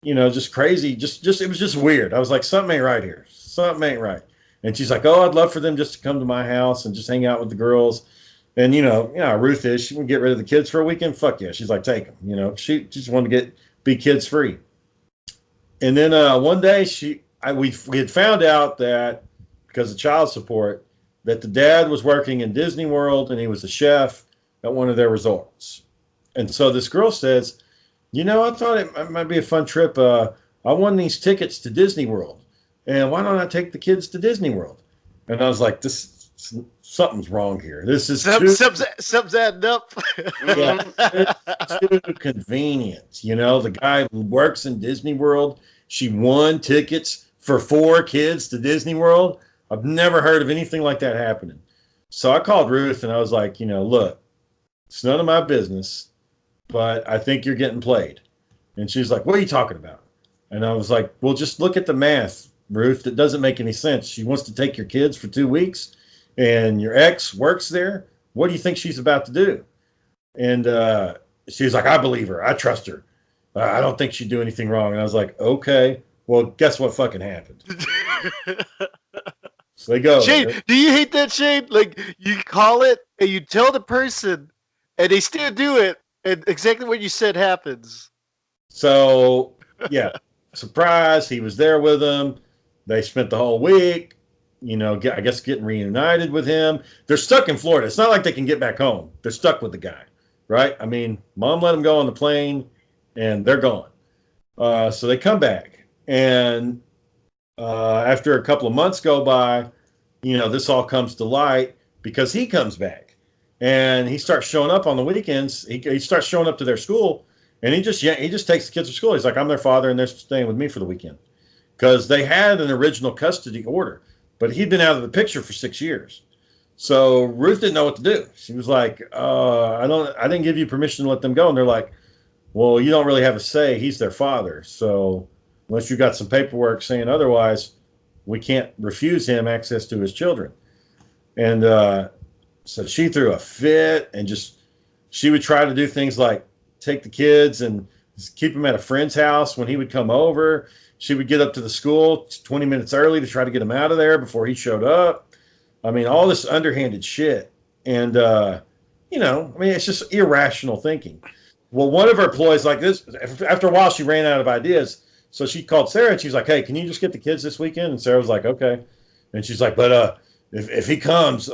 just crazy, it was just weird. I was like, something ain't right here. Something ain't right. And she's like, oh, I'd love for them just to come to my house and just hang out with the girls. And, Ruth is, she would get rid of the kids for a weekend. Fuck yeah. She's like, take them. She just wanted to be kids free. And then one day we had found out that because of child support, that the dad was working in Disney World and he was a chef at one of their resorts. And so this girl says, I thought it might be a fun trip. I won these tickets to Disney World, and why don't I take the kids to Disney World? And I was like, something's wrong here. This is something's adding up. Yeah, it's too convenient. The guy who works in Disney World, she won tickets for 4 kids to Disney World. I've never heard of anything like that happening. So I called Ruth and I was like, look, it's none of my business, but I think you're getting played. And she's like, what are you talking about? And I was like, well, just look at the math, Ruth. That doesn't make any sense. She wants to take your kids for 2 weeks and your ex works there. What do you think she's about to do? And she was like, I believe her. I trust her. I don't think she'd do anything wrong. And I was like, okay, well, guess what fucking happened? So they go. Shane, do you hate that, Shane? Like, you call it and you tell the person and they still do it, and exactly what you said happens. So, yeah, surprise, he was there with them. They spent the whole week, I guess getting reunited with him. They're stuck in Florida. It's not like they can get back home. They're stuck with the guy, right? I mean, mom let them go on the plane, and they're gone. So they come back, and after a couple of months go by, this all comes to light because he comes back and he starts showing up on the weekends. He starts showing up to their school, and he just takes the kids to school. He's like, I'm their father, and they're staying with me for the weekend because they had an original custody order, but he'd been out of the picture for 6 years. So Ruth didn't know what to do. She was like, I didn't give you permission to let them go. And they're like, well, you don't really have a say. He's their father. So unless you got some paperwork saying otherwise, we can't refuse him access to his children. And so she threw a fit, and she would try to do things like take the kids and keep them at a friend's house when he would come over. She would get up to the school 20 minutes early to try to get him out of there before he showed up. I mean, all this underhanded shit. And, it's just irrational thinking. Well, one of her employees like this, after a while, she ran out of ideas. So she called Sarah and she's like, hey, can you just get the kids this weekend? And Sarah was like, okay. And she's like, but if he comes,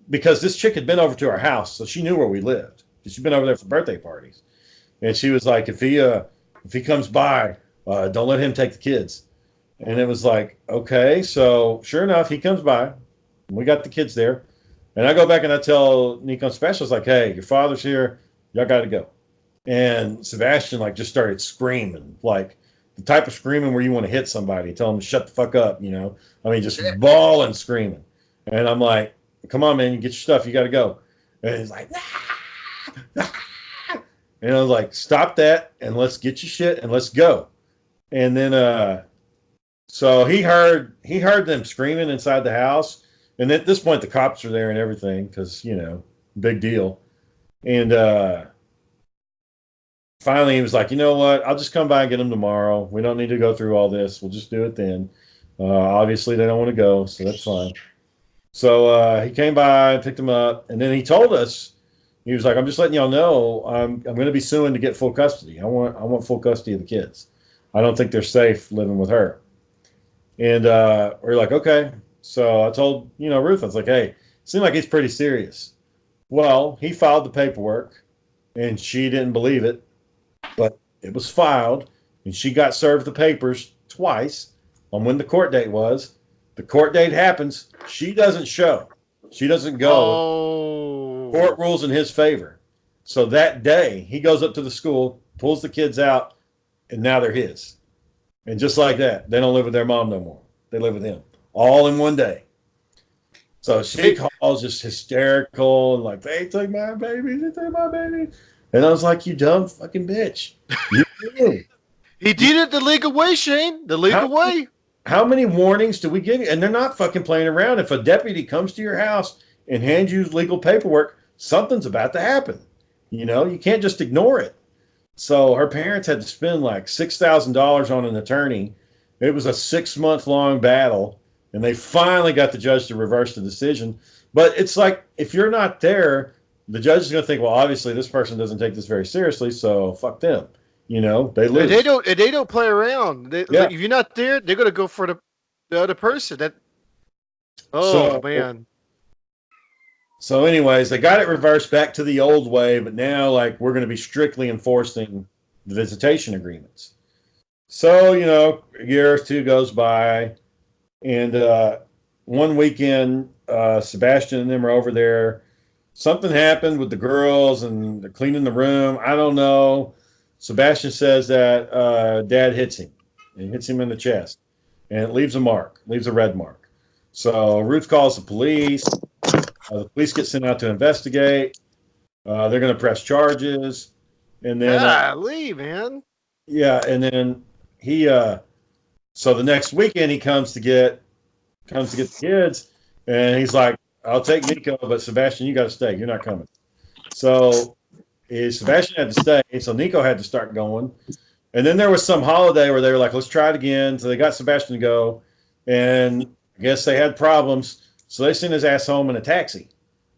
because this chick had been over to our house, so she knew where we lived. She'd been over there for birthday parties. And she was like, if he comes by, don't let him take the kids. And it was like, okay. So sure enough, he comes by. We got the kids there. And I go back and I tell Niko and Sebastian, like, hey, your father's here. Y'all got to go. And Sebastian like just started screaming, like the type of screaming where you want to hit somebody, tell them to shut the fuck up, you know. I mean, just bawling, screaming. And I'm like, come on, man, you get your stuff, you got to go. And he's like, nah. And I was like, stop that and let's get your shit and let's go. And then so he heard them screaming inside the house. And at this point the cops are there and everything because, you know, big deal. And finally he was like, you know what, I'll just come by and get them tomorrow. We don't need to go through all this. We'll just do it then. Obviously they don't want to go, so that's fine. So he came by, picked them up, and then he told us, he was like, I'm just letting y'all know I'm going to be suing to get full custody. I want full custody of the kids. I don't think they're safe living with her. And we're like, okay. So I told, you know, Ruth, I was like, hey, it seemed like he's pretty serious. Well, he filed the paperwork, and she didn't believe it, but it was filed, and she got served the papers twice on when the court date was. The court date happens. She doesn't show. She doesn't go. Oh. Court rules in his favor. So that day, he goes up to the school, pulls the kids out, and now they're his. And just like that, they don't live with their mom no more. They live with him. All in one day. So she calls just hysterical and like, they took my baby, they took my baby. And I was like, you dumb fucking bitch. You do. He did it the legal way, Shane. The legal way. How many warnings do we give you? And they're not fucking playing around. If a deputy comes to your house and hands you legal paperwork, something's about to happen. You know, you can't just ignore it. So her parents had to spend like $6,000 on an attorney. It was a 6-month-long battle, and they finally got the judge to reverse the decision. But it's like, if you're not there, the judge is going to think, well, obviously this person doesn't take this very seriously, so fuck them. You know, they lose. They don't play around. Like, if you're not there, they're going to go for the other person. Man. So anyways, they got it reversed back to the old way, but now like we're going to be strictly enforcing the visitation agreements. So, you know, a year or two goes by, and one weekend, Sebastian and them are over there. Something happened with the girls, and they're cleaning the room. I don't know. Sebastian says that Dad hits him, and hits him in the chest, and it leaves a mark, leaves a red mark. So Ruth calls the police. The police get sent out to investigate. They're going to press charges, and then man. Yeah, and then he. So the next weekend he comes to get the kids, and he's like, "I'll take Niko, but Sebastian, you got to stay. You're not coming." So Sebastian had to stay, so Niko had to start going. And then there was some holiday where they were like, "Let's try it again." So they got Sebastian to go, and I guess they had problems. So they sent his ass home in a taxi.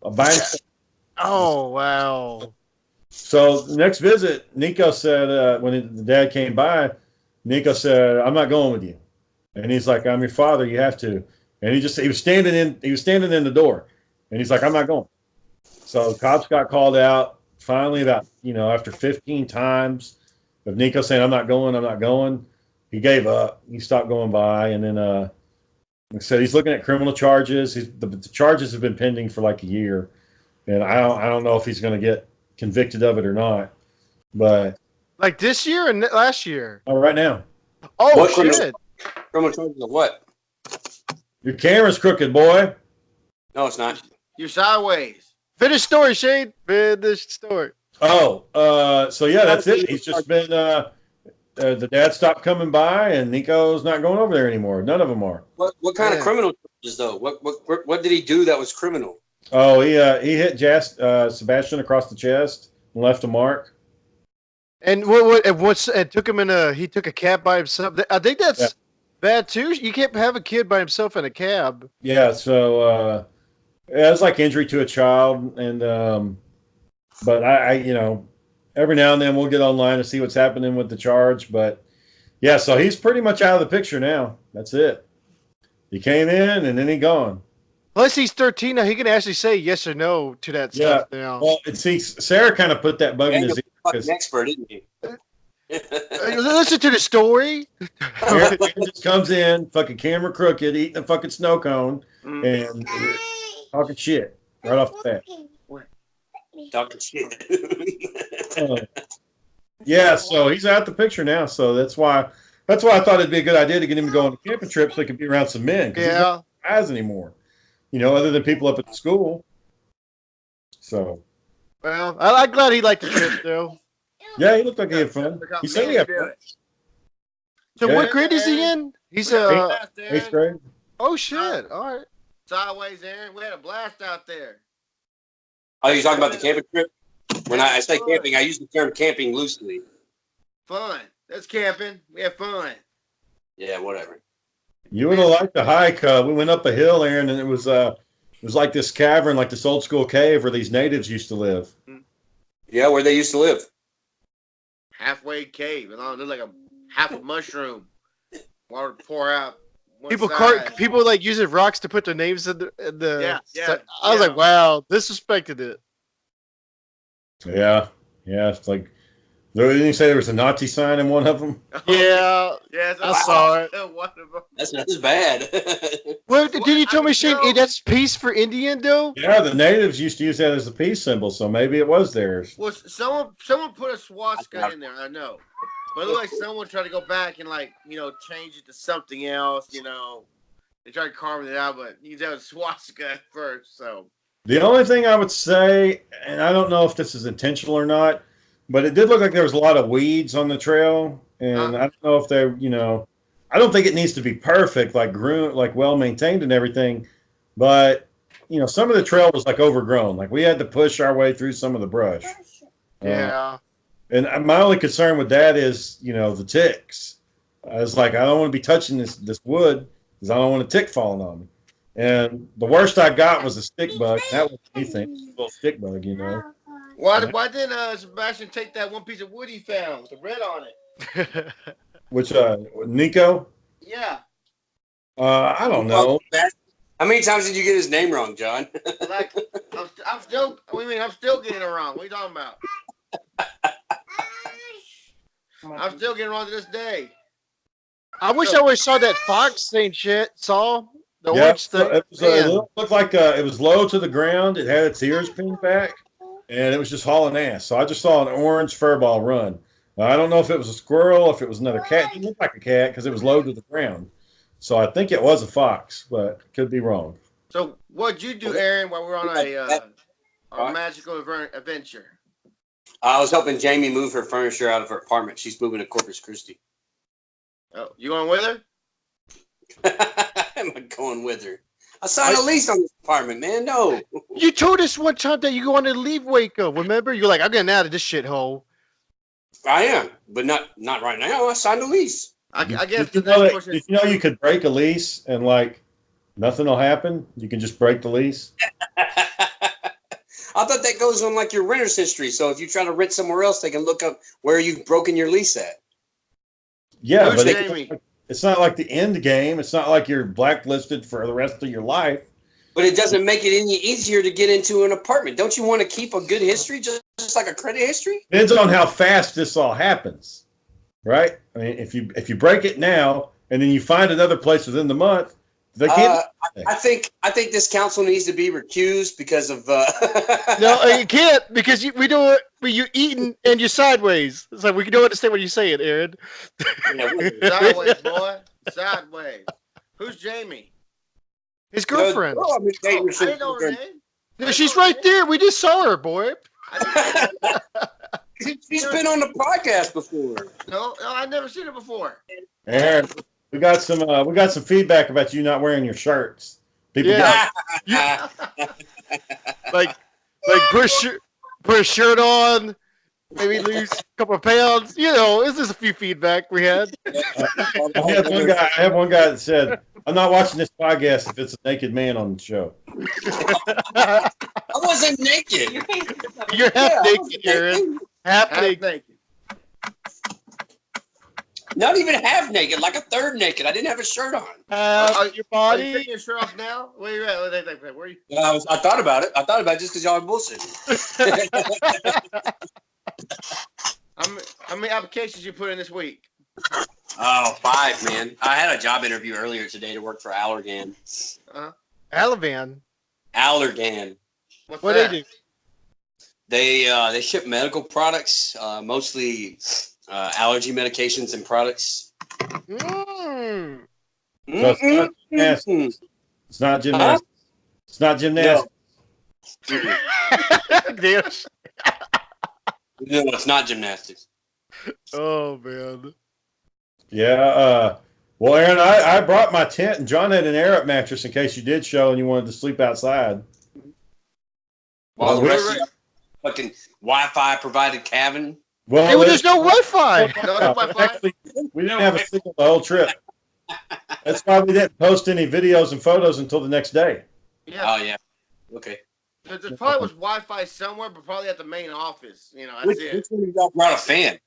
Oh, wow. So the next visit, Niko said, when the dad came by, Niko said, "I'm not going with you." And he's like, "I'm your father. You have to." And he was standing in the door, and he's like, "I'm not going." So the cops got called out. Finally, about, after 15 times of Niko saying, I'm not going, he gave up. He stopped going by, and then like I said, he's looking at criminal charges. The charges have been pending for like a year, and I don't know if he's going to get convicted of it or not. But like this year and last year? Oh, right now. Oh, what shit! Criminal charges of what? Your camera's crooked, boy. No, it's not. You're sideways. Finish story, Shane. Finish story. Oh, so yeah, that's it. He's just been the dad stopped coming by, and Niko's not going over there anymore. None of them are. What kind of criminal charges though? What did he do that was criminal? Oh, he hit Sebastian across the chest and left a mark. And he took a cab by himself. I think that's bad too. You can't have a kid by himself in a cab. Yeah, so it's like injury to a child, and but I every now and then we'll get online to see what's happening with the charge, but Yeah, so he's pretty much out of the picture now. That's it. He came in and then he gone. Plus, he's 13 now. He can actually say yes or no to that Yeah. stuff now. Well, and see, Sarah kind of put that bug in his Daniel ear fucking because expert, isn't he? Listen to the story. Sarah just comes in, fucking camera crooked, eating a fucking snow cone, Mm. and talking shit right off the Talking shit. bat. Yeah, so he's out the picture now. So that's why I thought it'd be a good idea to get him to go on a camping trip so he could be around some men because he's Yeah. not guys anymore. You know, other than people up at the school. So Well, I'm glad he liked the trip, though. yeah, he looked like he had fun. Look how He said he manly had did fun. it. So, Yeah. what grade is he in? He's We had a a. blast, Aaron. 8th grade. Oh shit! All right. Sideways, Aaron. We had a blast out there. Oh, you're talking about the camping trip? When I say camping, I use the term camping loosely. Fun. That's camping. We had fun. Yeah, whatever. You would have liked the hike. We went up a hill, Aaron, and it was like this cavern, like this old school cave where these natives used to live. Yeah, where they used to live. Halfway cave. And it looked like a half a mushroom. Water would pour out. one People side. people like using rocks to put their names in the. Yeah, I was yeah. like, wow, disrespected it. Yeah, it's like. Didn't you say there was a Nazi sign in one of them? Yeah. Yes, I saw it. One of them. That's bad. Well, did you tell me, Shane? know. That's peace for Indian, though. Yeah, the natives used to use that as a peace symbol, so maybe it was theirs. Well, someone put a swastika in there. I know, but it looked like someone tried to go back and change it to something else. They tried carving it out, but you know swastika at first. So The only thing I would say, and I don't know if this is intentional or not, but it did look like there was a lot of weeds on the trail, and I don't know if they're, I don't think it needs to be perfect, like groomed, like well maintained and everything, but some of the trail was like overgrown, like we had to push our way through some of the brush. Yeah. And my only concern with that is, the ticks. I was like, I don't want to be touching this wood because I don't want a tick falling on me. And the worst I got was a stick bug. That was anything, a little stick bug, why didn't Sebastian take that one piece of wood he found with the red on it? Which Niko? Yeah, I don't know. How many times did you get his name wrong, John? like I'm still. I'm still getting it wrong. What are you talking about? I'm still getting it wrong to this day. I wish I always saw that fox saying shit. Saw the Yeah, orange thing. it looked like it was low to the ground. It had its ears pinned back, and it was just hauling ass. So I just saw an orange furball run. I don't know if it was a squirrel, if it was another cat. It looked like a cat because it was low to the ground. So I think it was a fox, but could be wrong. So what'd you do, Aaron, while we're on a magical adventure? I was helping Jamie move her furniture out of her apartment. She's moving to Corpus Christi. Oh, you going with her? Am I going with her? I signed a lease on this apartment, man. No. You told us one time that you wanted to leave Waco. Remember? You're like, I'm getting out of this shithole. I am, but not right now. I signed a lease. I guess Did the next you question know, is, did you know you could break a lease and nothing will happen? You can just break the lease. I thought that goes on like your renter's history. So if you try to rent somewhere else, they can look up where you've broken your lease at. Yeah, Who's but Jamie? it's not like the end game. It's not like you're blacklisted for the rest of your life. But it doesn't make it any easier to get into an apartment. Don't you want to keep a good history, just like a credit history? Depends on how fast this all happens, right? I mean, if you break it now and then you find another place within the month, they can't. I think this council needs to be recused because of. No, you can't because we do it. You're eating and you're sideways. It's like we don't understand what you're saying, Aaron. sideways, boy, sideways. Who's Jamie? His girlfriend. I didn't know her name. No, she's right there. We just saw her, boy. She's been on the podcast before. No, I've never seen her before. Aaron, we got some feedback about you not wearing your shirts. People Yeah. like put a shirt on, maybe lose a couple of pounds. This is a few feedback we had. I have one guy that said, "I'm not watching this podcast if it's a naked man on the show." I wasn't naked. You're half naked, Aaron. Half naked. Thank you. Not even half naked, like a third naked. I didn't have a shirt on. Your Are you body. taking your shirt off now? Where you at? Where are you? I thought about it. I thought about it just because y'all are bullshit. How many applications you put in this week? Oh, 5, man. I had a job interview earlier today to work for Allergan. Alavan. Allergan. What's What that? they do? They ship medical products, mostly allergy medications and products. Mm. So it's not gymnastics. It's not gymnastics. It's not gymnastics. Damn. No, it's not gymnastics. Oh man. Yeah. Well, Aaron, I brought my tent, and John had an air up mattress in case you did show and you wanted to sleep outside. While Well, the rest of you fucking Wi-Fi provided cabin. Well, Hey, well, there's no Wi-Fi. No Wi-Fi? actually, we didn't have a signal the whole trip. That's why we didn't post any videos and photos until the next day. Yeah. Oh yeah. Okay. There probably was Wi-Fi somewhere, but probably at the main office. That's it. Which one of y'all brought a fan?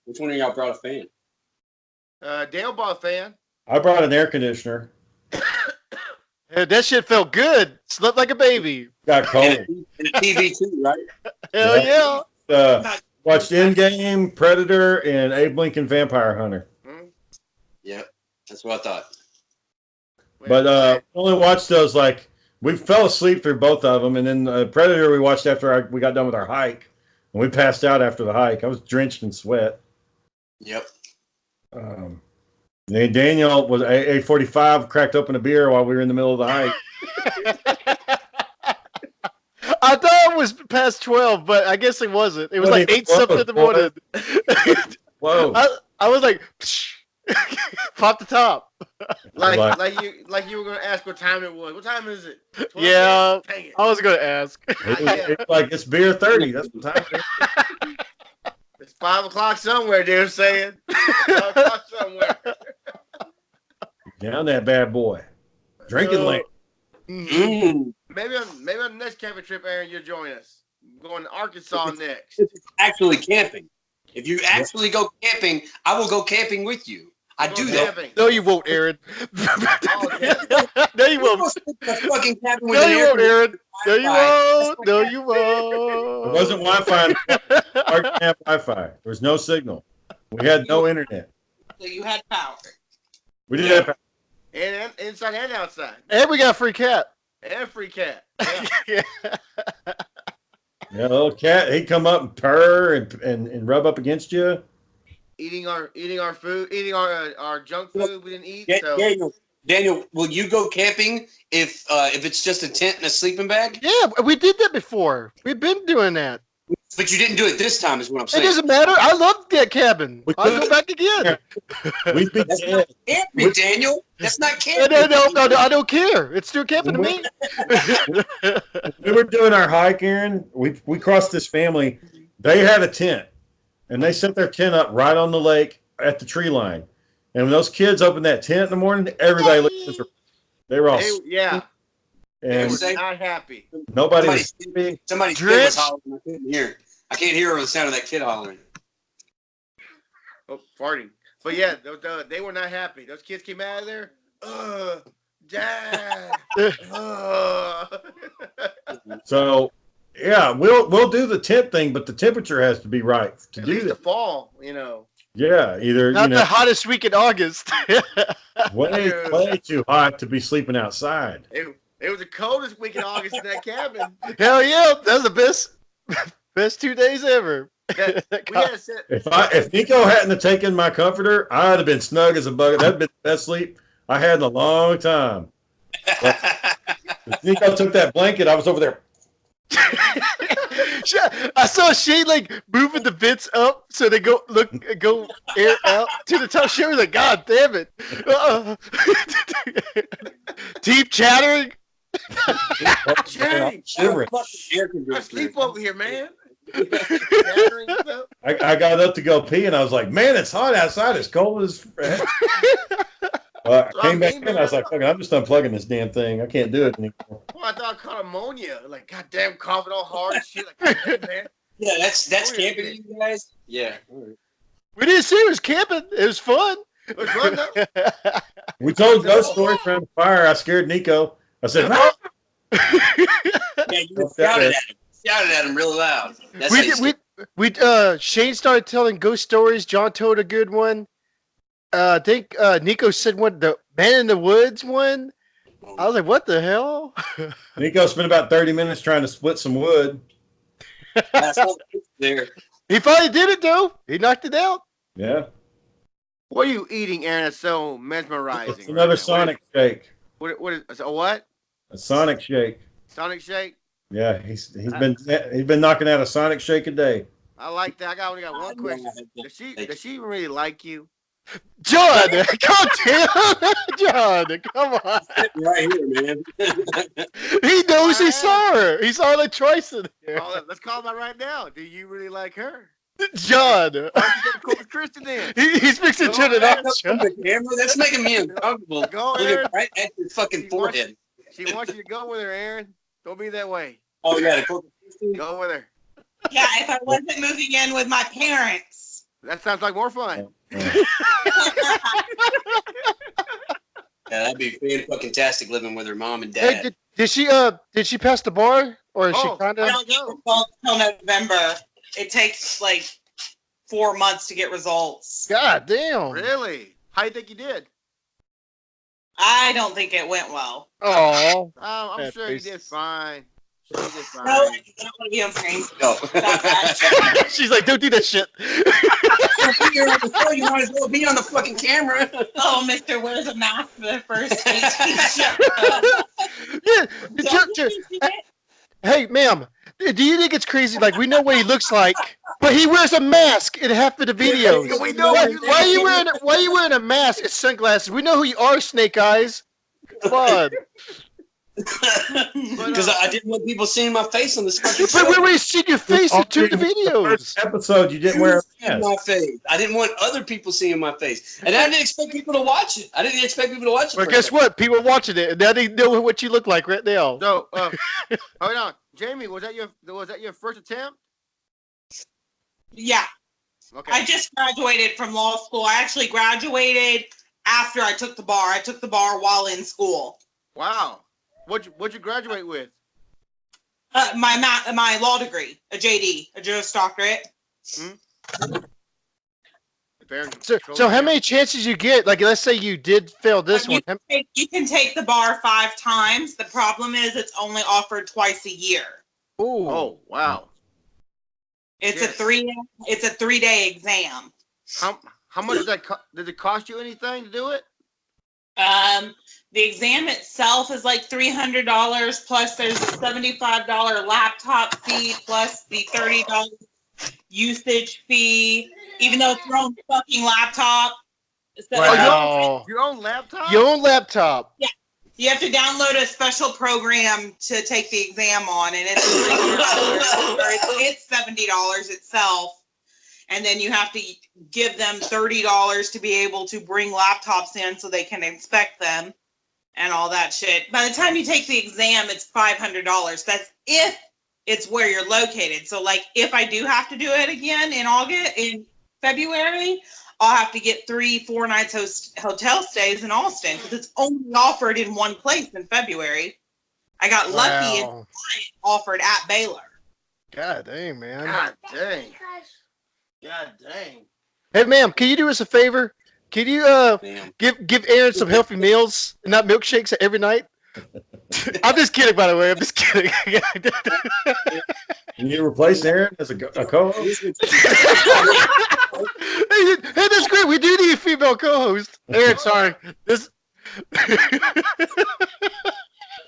Which one of y'all brought a fan? Dale bought a fan. I brought an air conditioner. Yeah, that shit felt good. Slept like a baby. Got cold. And a TV too, right? Hell yeah. Watched Endgame, Predator, and Abe Lincoln Vampire Hunter. Yeah, that's what I thought. But only watched those we fell asleep through both of them, and then Predator we watched after we got done with our hike, and we passed out after the hike. I was drenched in sweat. Yep. Then Daniel was A45 cracked open a beer while we were in the middle of the hike. I thought it was past 12, but I guess it wasn't. It was like 8 something in the morning. Whoa. I was like, pop the top. Like you were gonna ask what time it was. What time is it? 12? Yeah, Dang it. I was going to ask. It's like it's beer 30. That's what time it is. It's 5 o'clock somewhere, dude. Saying 5 o'clock somewhere. Down that bad boy. Drinking late. Mm. Maybe on the next camping trip, Aaron, you'll join us. I'm going to Arkansas next. It's actually camping. If you actually go camping, I will go camping with you. I do that. Camping. No, you won't, Aaron. No, you won't. Fucking cabin with No, an you air won't, Aaron. No, you Wi-Fi. won't. No, you There wasn't Wi-Fi. Our camp Wi-Fi. There was no signal. We had no internet. So you had power. We didn't have. And inside and outside. And we got a free cat. And free cat. Yeah. Yeah. Yeah, little cat. He'd come up and purr and rub up against you. Eating our food, eating our junk food we didn't eat. So Daniel, will you go camping if it's just a tent and a sleeping bag? Yeah, we did that before. We've been doing that. But you didn't do it this time, is what I'm It saying. doesn't matter. I love that cabin. We I'll could- go back again. We'd be That's dead. not camping, Daniel. That's not No, camping. no, I don't care. It's still camping to me. We were doing our hike, Aaron. We crossed this family. They had a tent, and they set their tent up right on the lake at the tree line. And when those kids opened that tent in the morning, everybody looked miserable. They were all yeah, they and were not happy. nobody was sleeping. Somebody's kid was hollering. I couldn't hear. I can't hear over the sound of that kid hollering. Oh, farting. But yeah, they were not happy. Those kids came out of there. Dad. So yeah, we'll do the tent thing, but the temperature has to be right to At do least the that. fall, Yeah, either Not the hottest week in August. way too hot to be sleeping outside. It was the coldest week in August in that cabin. Hell yeah, that's the best 2 days ever. We had to sit. If Nico hadn't have taken my comforter, I'd have been snug as a bug. That'd been the best sleep I had in a long time. If Nico took that blanket, I was over there. I saw Shane moving the vents up so they go air out to the top. She was like, God damn it. Deep chattering. Channing, Shivering. I sleep over here, man. I got up to go pee, and I was like, man, it's hot outside. It's cold as I came back in. I was like, fuck, I'm just unplugging this damn thing. I can't do it anymore. Well, I thought I caught ammonia. Like, goddamn, coughing all hard and shit. Like, man. Yeah, that's camping, you guys. Yeah. We didn't see it was camping. It was fun. It was fun though. We told ghost stories around the fire. I scared Niko. I said, Oh. Yeah, you shouted at him really loud. That's how you Shane started telling ghost stories. John told a good one. I think Niko said one, the Man in the Woods one. I was like, what the hell? Niko spent about 30 minutes trying to split some wood. That's all there. He finally did it though. He knocked it out. Yeah. What are you eating, Aaron? That's so mesmerizing. It's another right now? Sonic shake. What is a what? A Sonic shake. Sonic shake? Yeah, he's been knocking out a Sonic shake a day. I like that. I only got one question. Does she even really like you? John, come on, John, come on. Right here, man. He knows he saw her. He saw the choice in here. Let's call her right now. Do you really like her? John. Why don't you get Corpus Christi then? He's fixing to turn it off. John. The camera, that's making me uncomfortable. Go, Looking Aaron. right at your fucking forehead. She wants you to go with her, Aaron. Don't be that way. Oh yeah, the Corpus Christi. Go with her. Yeah, if I wasn't moving in with my parents. That sounds like more fun. Yeah, that'd be fantastic living with her mom and dad. Hey, did she pass the bar, or is she kind I of? don't get results till November. It takes like 4 months to get results. God damn. Really? How do you think you did? I don't think it went well. Oh. I'm Bad sure face. you did fine. Sure you did fine. No, I don't want to be on screen. No. She's like, don't do that shit. You're on the show, you might as well be on the fucking camera. Oh, Mr. wears a mask for the first 18 shows. Yeah. Hey, ma'am, do you think it's crazy? Like, we know what he looks like, but he wears a mask in half of the videos. We know Why are you wearing a mask and sunglasses? We know who you are, Snake Eyes. Come on. Because I didn't want people seeing my face on this fucking show. But we already seen your face in two of the videos. First episode, you didn't wear a Seeing mask. my face. I didn't want other people seeing my face, and I didn't expect people to watch it. I didn't expect people to watch it. But guess what? People are watching it, and now they know what you look like right now. So, hold on, Jamie. Was that your first attempt? Yeah, Okay. I just graduated from law school. I actually graduated after I took the bar. I took the bar while in school. Wow. What'd you graduate with? My law degree, a JD, a Juris Doctorate. So how many chances you get? Like, let's say you did fail this one. You can take the bar 5 times. The problem is it's only offered twice a year. Ooh. Oh, wow. It's Yes. a 3-day exam. How much did it cost you anything to do it? The exam itself is like $300 plus there's a $75 laptop fee plus the $30 usage fee, even though it's your own fucking laptop. So Wow. Your own laptop? Your own laptop. Yeah. You have to download a special program to take the exam on, and it's it's $70 itself. And then you have to give them $30 to be able to bring laptops in so they can inspect them and all that shit. By the time you take the exam, it's $500. That's if it's where you're located. So, like, if I do have to do it again in February, I'll have to get 3-4 nights hotel stays in Austin because it's only offered in one place in February. I got lucky and offered at Baylor. God dang, man. God dang. God dang. Hey, ma'am, can you do us a favor? Can you give Aaron some healthy meals and not milkshakes every night? I'm just kidding, by the way. I'm just kidding. Can you replace Aaron as a co-host? Hey, that's great. We do need a female co-host. Aaron, sorry.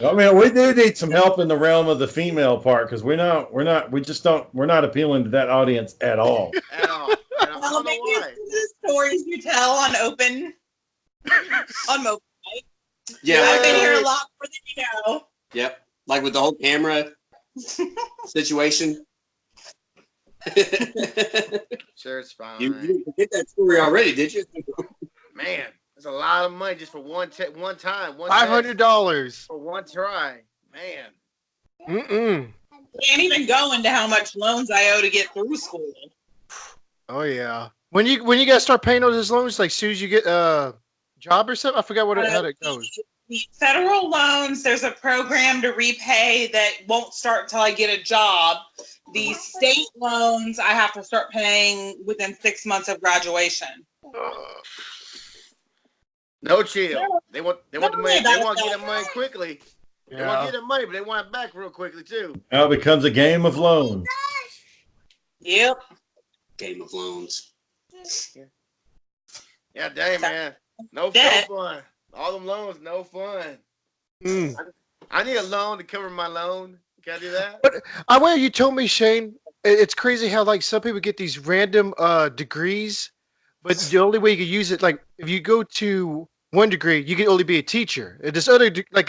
I mean, we do need some help in the realm of the female part because we're not appealing to that audience at all. At all. I don't know Maybe why. it's the stories you tell on open on mobile. Yeah, I've been here a lot more than you know. Yep, like with the whole camera situation. Sure, it's fine. You didn't forget that story already, did you? Man, that's a lot of money just for one time. $500. For one try. Man. Mm-mm. Can't even go into how much loans I owe to get through school. Oh, yeah. When you guys start paying all those loans, like soon as you get a job or something, I forgot how it goes. The federal loans, there's a program to repay that won't start until I get a job. The state loans, I have to start paying within 6 months of graduation. No chill. They want the money. They want to get that money quickly. They want to get the money, but they want it back real quickly too. Now it becomes a game of loans. Yep. Game of loans. Yeah, dang man, no fun. All them loans, no fun. I need a loan to cover my loan. Can I do that? But I know you told me, Shane. It's crazy how like some people get these random degrees, but the only way you can use it, like if you go to one degree, you can only be a teacher. This other like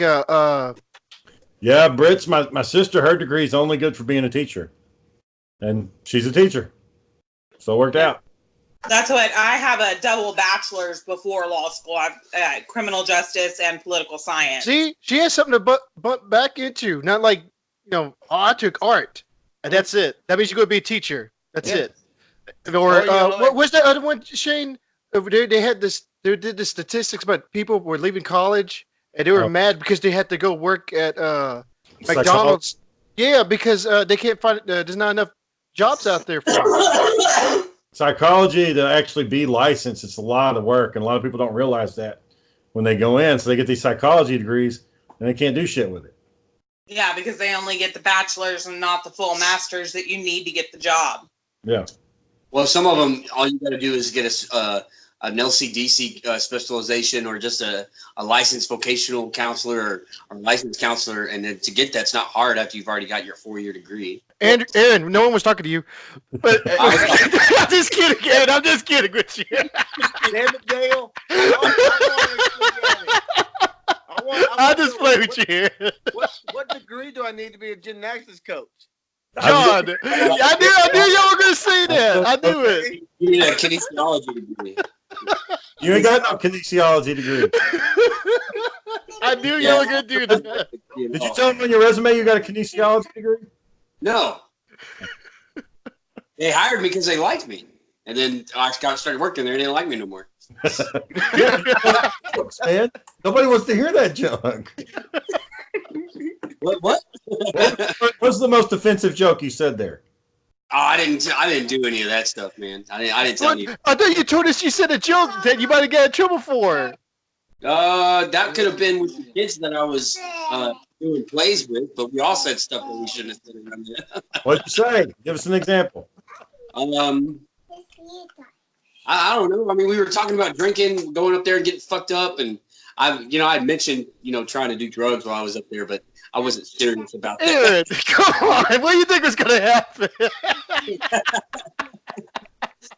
Yeah, Britt's my sister. Her degree is only good for being a teacher, and she's a teacher, so it worked out. That's what I have a double bachelor's before law school. I've criminal justice and political science. See, she has something to bump back into. Not like I took art, and that's it. That means you're going to be a teacher. That's it. Or what was that other one, Shane? They had this. They did the statistics about people were leaving college, and they were mad because they had to go work at McDonald's. Yeah, because they can't find. There's not enough jobs out there for them. Psychology to actually be licensed, it's a lot of work, and a lot of people don't realize that when they go in. So they get these psychology degrees, and they can't do shit with it. Yeah, because they only get the bachelor's and not the full master's that you need to get the job. Yeah. Well, some of them, all you got to do is get an LCDC specialization or just a licensed vocational counselor or licensed counselor. And then to get that's not hard after you've already got your 4-year degree. And Aaron, no one was talking to you. But I'm just kidding, Aaron. I'm just kidding with you. Damn it, Dale. I just play with you here. What degree do I need to be a gymnastics coach? John, I knew y'all were gonna say that. I knew it. You need a kinesiology degree. You ain't got no kinesiology degree. I knew y'all were gonna do that. Did you tell them on your resume you got a kinesiology degree? No. They hired me because they liked me. And then I started working there and they didn't like me no more. Man, nobody wants to hear that junk. What? What's the most offensive joke you said there? Oh, I didn't do any of that stuff, man. I didn't tell you. I thought you told us you said a joke that you might have got in trouble for. That could have been with the kids that I was doing plays with, but we all said stuff that we shouldn't have said around there. What'd you say? Give us an example. I don't know. I mean, we were talking about drinking, going up there and getting fucked up, and I mentioned trying to do drugs while I was up there, but I wasn't serious about that. Aaron, come on! What do you think was gonna happen?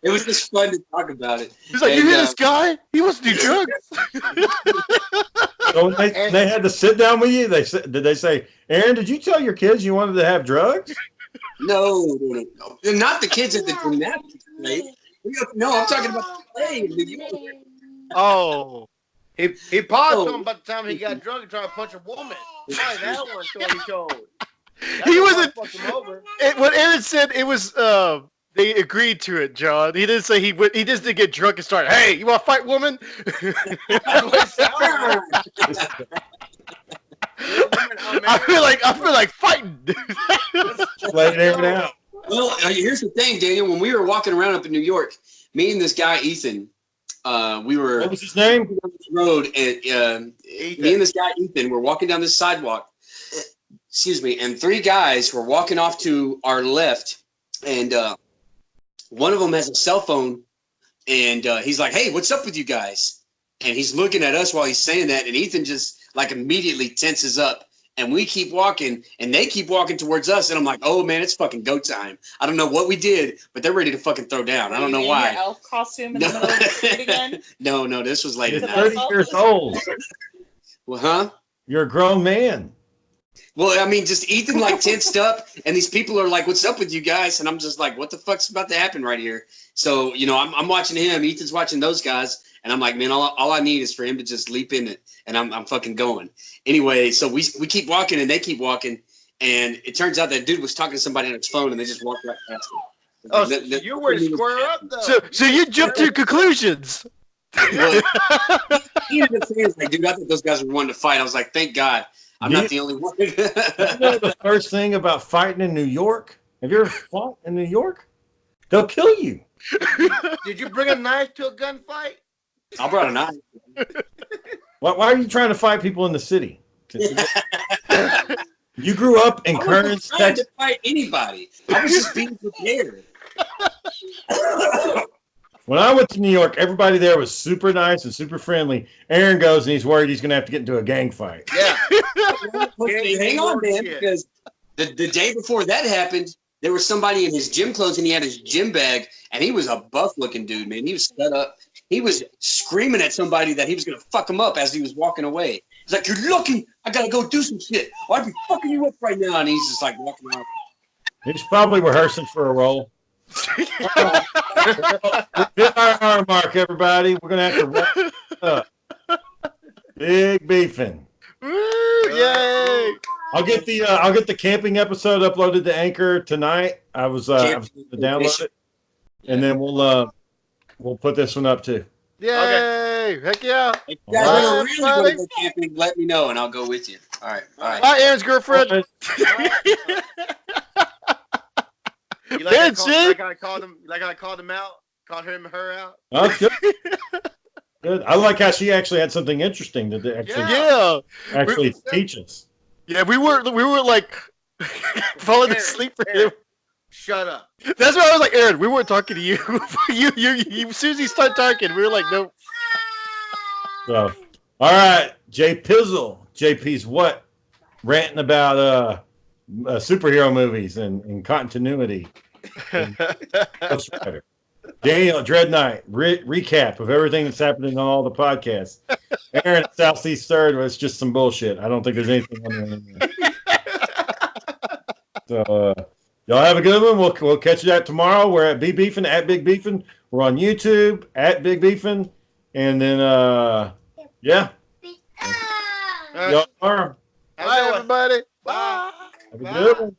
It was just fun to talk about it. He's like, you hear this guy? He wants to do drugs. So they had to sit down with you. Did they say, Aaron, did you tell your kids you wanted to have drugs? No. Not the kids at the gymnastics play. No, I'm talking about the play in New York. Oh. He paused on by the time he got drunk and tried to punch a woman. Probably that one story he told. He wasn't. What Aaron said, it was. They agreed to it, John. He didn't say he would. He just didn't get drunk and start. Hey, you want to fight, woman? I feel like fighting. Let it out. Well, here's the thing, Daniel. When we were walking around up in New York, me and this guy Ethan, we were. What was his name? Down this road, and me and this guy Ethan were walking down this sidewalk. Excuse me, and 3 guys were walking off to our left, and one of them has a cell phone, and he's like, "Hey, what's up with you guys?" And he's looking at us while he's saying that, and Ethan just like immediately tenses up. And we keep walking, and they keep walking towards us, and I'm like, "Oh man, it's fucking go time." I don't know what we did, but they're ready to fucking throw down. I don't know why. Your elf costume in the middle of the street again? No, this was late at You're night. 30 years old. Well, huh? You're a grown man. Well, I mean, just Ethan like tensed up, and these people are like, "What's up with you guys?" And I'm just like, "What the fuck's about to happen right here?" So I'm watching him. Ethan's watching those guys. And I'm like, man, all I need is for him to just leap in it, and I'm fucking going. Anyway, so we keep walking, and they keep walking, and it turns out that dude was talking to somebody on his phone, and they just walked right past him. Oh, you're ready to square up though. So you jumped to conclusions. Well, even the fans like, dude, I thought those guys were wanting to fight. I was like, thank God, I'm not the only one. You know the first thing about fighting in New York? Have you ever fought in New York? They'll kill you. Did you bring a knife to a gunfight? I brought a knife. Why are you trying to fight people in the city? You grew up in I Kearns, wasn't trying Texas. to fight anybody. I was just being prepared. When I went to New York, everybody there was super nice and super friendly. Aaron goes and he's worried he's going to have to get into a gang fight. Yeah. Hang on, man, because the day before that happened, there was somebody in his gym clothes and he had his gym bag, and he was a buff-looking dude, man. He was set up. He was screaming at somebody that he was going to fuck him up as he was walking away. He's like, "You're lucky. I got to go do some shit. Or I'd be fucking you up right now." And he's just like walking around. He's probably rehearsing for a role. We hit our hour mark, everybody. We're going to have to wrap up. Big beefing. Woo, yay! I'll get the camping episode uploaded to Anchor tonight. I was going to download it, and then we'll put this one up too. Yay! Okay. Heck yeah! If you guys ever really want to go camping, let me know and I'll go with you. All right. Hi, Aaron's girlfriend. You like I called him out, called her out. Oh, good. Good. I like how she actually had something interesting to actually teach us. Yeah, we were like falling asleep for him. Shut up. That's why I was like, Aaron, we weren't talking to you. you as soon as he started talking, we were like, nope. So, all right, Jay Pizzle. JP's what? Ranting about superhero movies and continuity. Ghost Rider. Daniel, Dread Knight, recap of everything that's happening on all the podcasts. Aaron at Southeast Third was just some bullshit. I don't think there's anything on there anymore. So, y'all have a good one. We'll catch you out tomorrow. We're at Big Beefin'. We're on YouTube at Big Beefin'. And then, yeah. Y'all tomorrow. Bye, everybody. Bye. Have a good one.